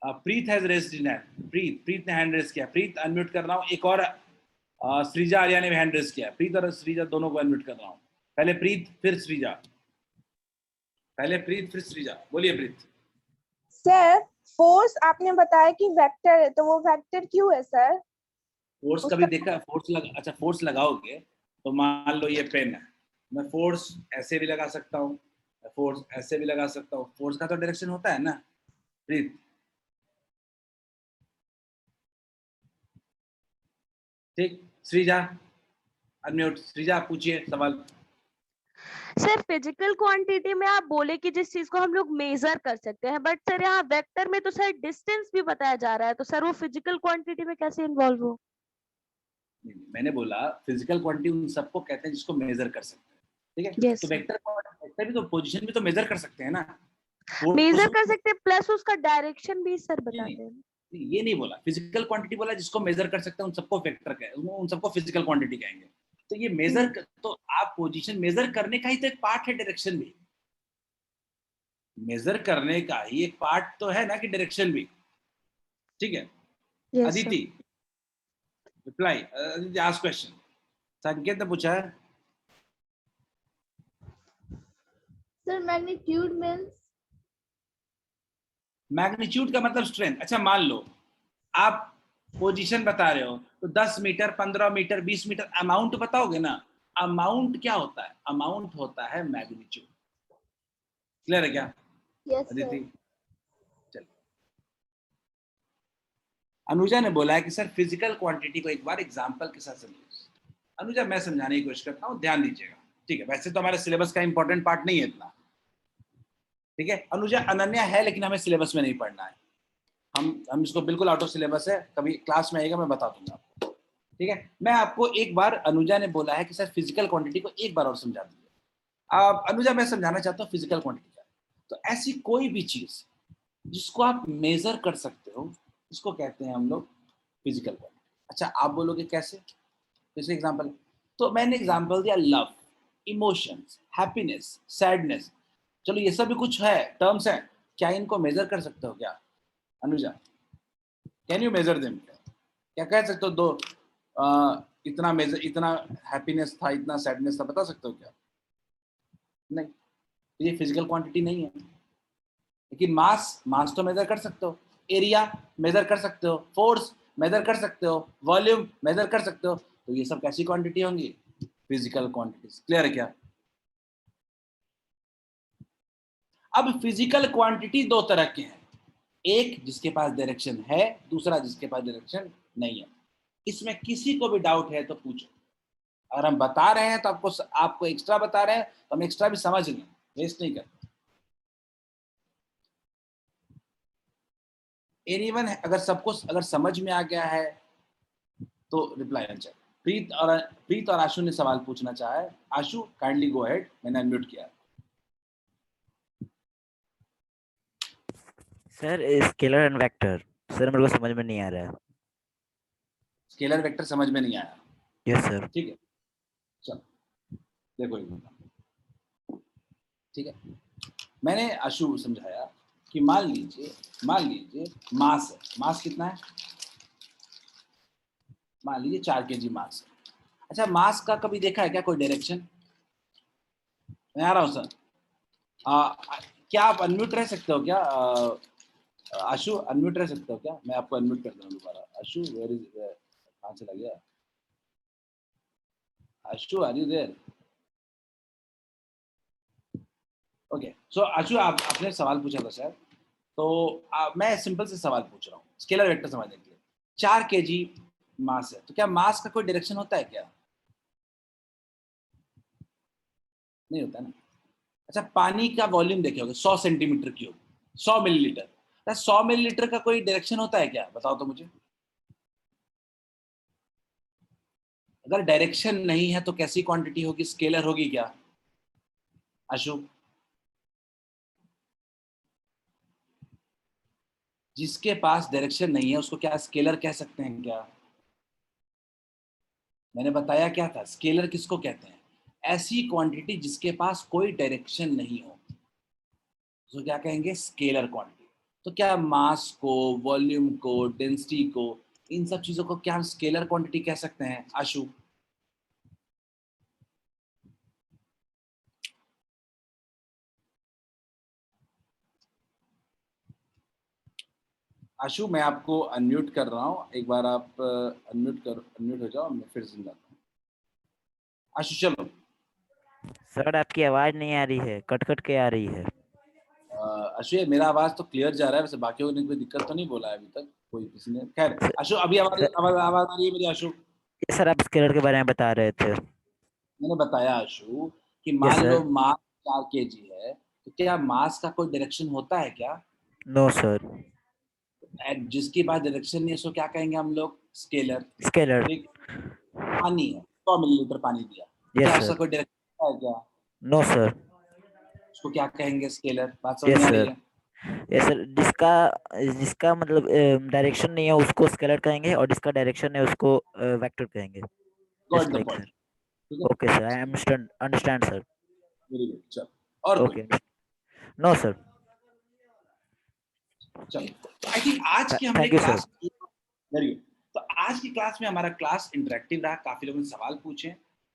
प्रीत हैज रेज्ड हिज हैंड। प्रीत ने हैंड रेज किया। प्रीत अनम्यूट कर रहा हूं। एक और श्रीजा आर्या ने भी हैंड रेज किया। प्रीत और श्रीजा दोनों को अनम्यूट कर रहा हूं। पहले प्रीत फिर श्रीजा। बोलिए प्रीत। सर फोर्स आपने बताया कि वेक्टर है, तो वो वेक्टर क्यों है सर? फोर्स कभी देखा? अच्छा फोर्स लगाओगे तो मान लो ये पेन है, मैं फोर्स ऐसे भी लगा सकता हूँ, फोर्स ऐसे भी लगा सकता हूँ। फोर्स का तो डायरेक्शन होता है ना प्रीत? ठीक, श्रीजा अनम्यूट। श्रीजा आप पूछिए सवाल। सर फिजिकल क्वांटिटी में आप बोले कि जिस चीज को हम लोग मेजर कर सकते हैं, बट सर यहाँ वेक्टर में तो सर डिस्टेंस भी बताया जा रहा है, तो सर वो फिजिकल क्वांटिटी में कैसे इन्वॉल्व हो? मैंने बोला फिजिकल क्वांटिटी उन सबको कहते हैं जिसको मेजर कर सकते हैं। ठीक है, Yes, तो sir. वेक्टर भी तो पोजीशन भी तो मेजर कर सकते हैं ना। मेजर कर सकते हैं प्लस उसका डायरेक्शन भी सर बताते हैं। ये नहीं बोला, फिजिकल क्वांटिटी बोला जिसको मेजर कर सकते हैं उन सबको वेक्टर कहेंगे, उन सबको फिजिकल क्वांटिटी कहेंगे। तो ये मेजर तो आप पोजीशन मेजर करने का ही तो एक पार्ट है, डायरेक्शन भी मेजर करने का ही एक पार्ट तो है ना कि डायरेक्शन भी। ठीक है, Yes, Aditi reply, Aditi ask question. संकेत ने पूछा है। Sir magnitude means? मैग्नीट्यूड का मतलब स्ट्रेंथ। अच्छा मान लो आप पोजीशन बता रहे हो तो 10 मीटर, 15 मीटर, 20 मीटर अमाउंट बताओगे ना। अमाउंट क्या होता है? अमाउंट होता है मैग्नीट्यूड। क्लियर है क्या यस अदिति? सर। चलो, अनुजा ने बोला है कि सर फिजिकल क्वांटिटी को एक बार एग्जांपल के साथ समझिए। अनुजा, मैं समझाने की कोशिश करता हूँ, ध्यान दीजिएगा, ठीक है? वैसे तो हमारे सिलेबस का इंपॉर्टेंट पार्ट नहीं है इतना, ठीक है? अनुजा, अनन्या है लेकिन हमें सिलेबस में नहीं पढ़ना है। हम इसको बिल्कुल आउट ऑफ सिलेबस है, कभी क्लास में आएगा मैं बता दूंगा आपको, ठीक है? मैं आपको एक बार, अनुजा ने बोला है कि सर फिजिकल क्वांटिटी को एक बार और समझा दीजिए। अनुजा, मैं समझाना चाहता हूँ फिजिकल क्वांटिटी क्या है। तो ऐसी कोई भी चीज जिसको आप मेजर कर सकते हो, इसको कहते हैं हम लोग फिजिकल क्वांटिटी। अच्छा, आप बोलोगे कैसे? जैसे एग्जांपल, तो मैंने एग्जांपल दिया लव, इमोशंस, हैप्पीनेस, सैडनेस। चलो ये सब भी कुछ है, टर्म्स है, क्या इनको मेजर कर सकते हो क्या Anuja? Can you measure them? क्या कह सकते हो? इतना मेजर, इतना हैप्पीनेस था, इतना सैडनेस था, बता सकते हो क्या? नहीं, तो ये फिजिकल क्वांटिटी नहीं है। लेकिन मास तो मेजर कर सकते हो, एरिया मेजर कर सकते हो, फोर्स मेजर कर सकते हो, वॉल्यूम मेजर कर सकते हो। तो ये सब कैसी क्वांटिटी होंगी? Physical quantities. क्लियर है क्या? अब फिजिकल क्वांटिटी दो तरह के हैं, एक जिसके पास डायरेक्शन है, दूसरा जिसके पास डायरेक्शन नहीं है। इसमें किसी को भी डाउट है तो पूछो। अगर हम बता रहे हैं तो आपको एक्स्ट्रा बता रहे हैं, तो हम एक्स्ट्रा भी समझ लें, वेस्ट नहीं करते। एनीवन, अगर समझ में आ गया है तो रिप्लाई आंसर। प्रीत और आशु ने सवाल पूछना चाहा है। आशु, काइंडली गो अहेड, मैंने अनम्यूट किया। Sir scalar and vector, sir मेरे को समझ में नहीं आ रहा है। स्केलर वेक्टर समझ में नहीं आया? Yes sir. ठीक है, चलो देखो एक मिनट, ठीक है? मैंने आशु समझाया कि मान लीजिए मास है। मास कितना है? मान लीजिए 4 kg मास है। अच्छा, मास का कभी देखा है क्या कोई डायरेक्शन? मैं आ रहा हूँ सर। क्या आप अनम्यूट रह सकते हो क्या? आशु, अनम्यूट रह सकते हो क्या? मैं आपको अनम्यूट कर दूँ दोबारा। आशु, वेयर इज, कहाँ चला गया Ashu? Are you there? Okay, so Ashu, आपने सवाल पूछा था सर, तो मैं सिंपल से सवाल पूछ रहा हूँ स्केलर वेक्टर समझने के लिए। 4 kg मास है, तो क्या मास का कोई डायरेक्शन होता है क्या? नहीं होता ना। अच्छा, पानी का वॉल्यूम देखे होगे 100 सेंटीमीटर क्यूब, 100 मिलीलीटर। 100 मिलीलीटर का कोई डायरेक्शन होता है क्या? बताओ तो मुझे। अगर डायरेक्शन नहीं है तो कैसी क्वांटिटी होगी? स्केलर होगी क्या आशु? जिसके पास डायरेक्शन नहीं है उसको क्या स्केलर कह सकते हैं क्या? मैंने बताया क्या था, स्केलर किसको कहते हैं? ऐसी क्वांटिटी जिसके पास कोई डायरेक्शन नहीं हो, तो क्या कहेंगे? Scalar quantity. तो क्या मास को, वॉल्यूम को, डेंसिटी को, इन सब चीजों को क्या हम स्केलर क्वांटिटी कह सकते हैं आशु? आशु, मैं आपको अनम्यूट कर रहा हूँ, एक बार आप अनम्यूट हो जाओ, मैं फिर समझाता हूँ। आशु चलो। सर आपकी आवाज नहीं आ रही है, कट कट के आ रही है। आशु, मेरा आवाज तो क्लियर जा रहा है, वैसे बाकियों ने कोई दिक्कत तो नहीं बोला है अभी तक कोई किसी ने? खैर आशु, अभी आवाज आ रही है मेरी आशु? सर आप स्केलर के बारे में बता रहे थे। मैंने बताया आशु कि यस मान लो सर। मास 4 kg है, तो क्या मास का कोई डायरेक्शन होता है क्या? No sir. जिसके पास डायरेक्शन नहीं है उसको क्या कहेंगे हम लोग? स्केलर। स्केलर। ठीक, पानी है, 100 मिलीलीटर पानी दिया, यस क्या उसका सर। कोई डायरेक्शन है क्या? No sir. उसको क्या कहेंगे? स्केलर। बात समझ यस में आ रही सर। है? यस सर, जिसका जिसका मतलब डायरेक्शन नहीं है उसको स्केलर कहेंगे, और जिसका डायरेक्शन है उसको वेक्टर कहेंगे। Got just the like point. Sir. ठीक है, okay sir, I understand sir. Very good. चलो, और कोई? ओके। No sir. चलो, तो आई थिंक आज की हमने thank you sir. Class, very good. तो आज की क्लास में हमारा क्लास इंटरेक्टिव रहा, काफी लोगों ने सवाल पूछे।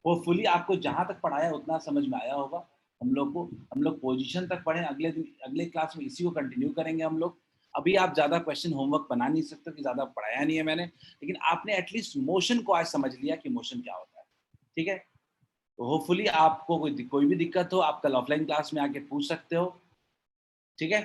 होपफुली आपको जहां तक पढ़ाया उतना समझ में आया होगा। हम लोग पोजीशन तक पढ़े, अगले क्लास में इसी को कंटिन्यू करेंगे हम लोग। अभी आप ज्यादा क्वेश्चन होमवर्क बना नहीं सकते कि ज्यादा पढ़ाया नहीं है मैंने, लेकिन आपने एटलीस्ट मोशन को आज समझ लिया कि मोशन क्या होता है। ठीक है, तो होपफुली आपको कोई भी दिक्कत हो आप कल ऑफलाइन क्लास में आके पूछ सकते हो। ठीक है,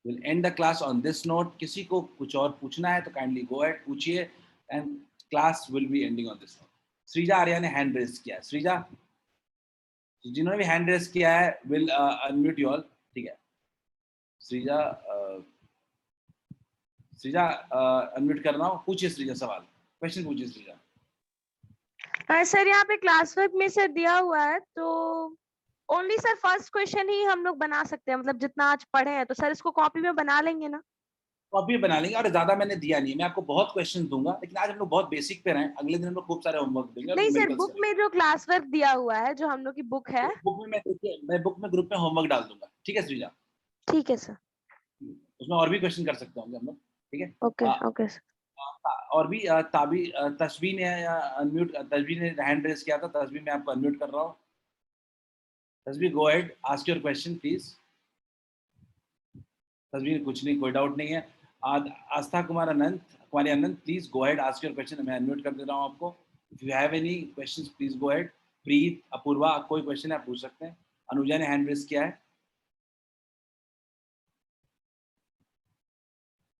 will end the class on this note. किसी को कुछ और पूछना है तो काइंडली गो अहेड पूछिए, and class will be ending on this note. Shreeja Arya ने हैंड रेज किया है। श्रीजा, जिन्होंने भी हैंड रेज किया है विल अनम्यूट यू ऑल। ठीक है, श्रीजा श्रीजा अनम्यूट कर रहा हूँ, पूछिए श्रीजा सवाल, क्वेश्चन पूछिए श्रीजा। सर यहाँ पे क्लास वर्क में सर दिया हुआ है, तो ओनली सर फर्स्ट क्वेश्चन ही हम लोग बना सकते हैं, मतलब जितना आज पढ़े हैं, तो सर इसको कॉपी में बना लेंगे ना? कॉपी बना लेंगे, और ज्यादा मैंने दिया नहीं है, मैं आपको बहुत क्वेश्चन दूंगा, लेकिन आज हम लोग बहुत बेसिक पे रहे, अगले दिन हम लोग खूब सारे होमवर्क देंगे। नहीं सर, बुक में जो क्लास वर्क दिया हुआ है, जो हम लोग की बुक है, बुक में मैं बुक में ग्रुप में होमवर्क डाल दूंगा। ठीक है श्रीजा, ठीक है सर, उसमें और भी क्वेश्चन कर सकते होंगे हम लोग। ठीक है, ओके ओके सर। और भी तस्बी ने अनम्यूट, तस्बी ने हैंड रेज किया था, तस्बी मैं आपको अनम्यूट कर रहा हूँ। Tasbi go ahead, ask your question please. Tasbi कुछ नहीं, कोई डाउट नहीं है। Aastha Kumari Anant please go ahead, ask your question. मैं अनम्यूट कर दे रहा हूँ आपको। If you have any questions please go ahead. Preet, Apurva, कोई क्वेश्चन है आप पूछ सकते हैं। अनुजा ने हैंड रेज किया है।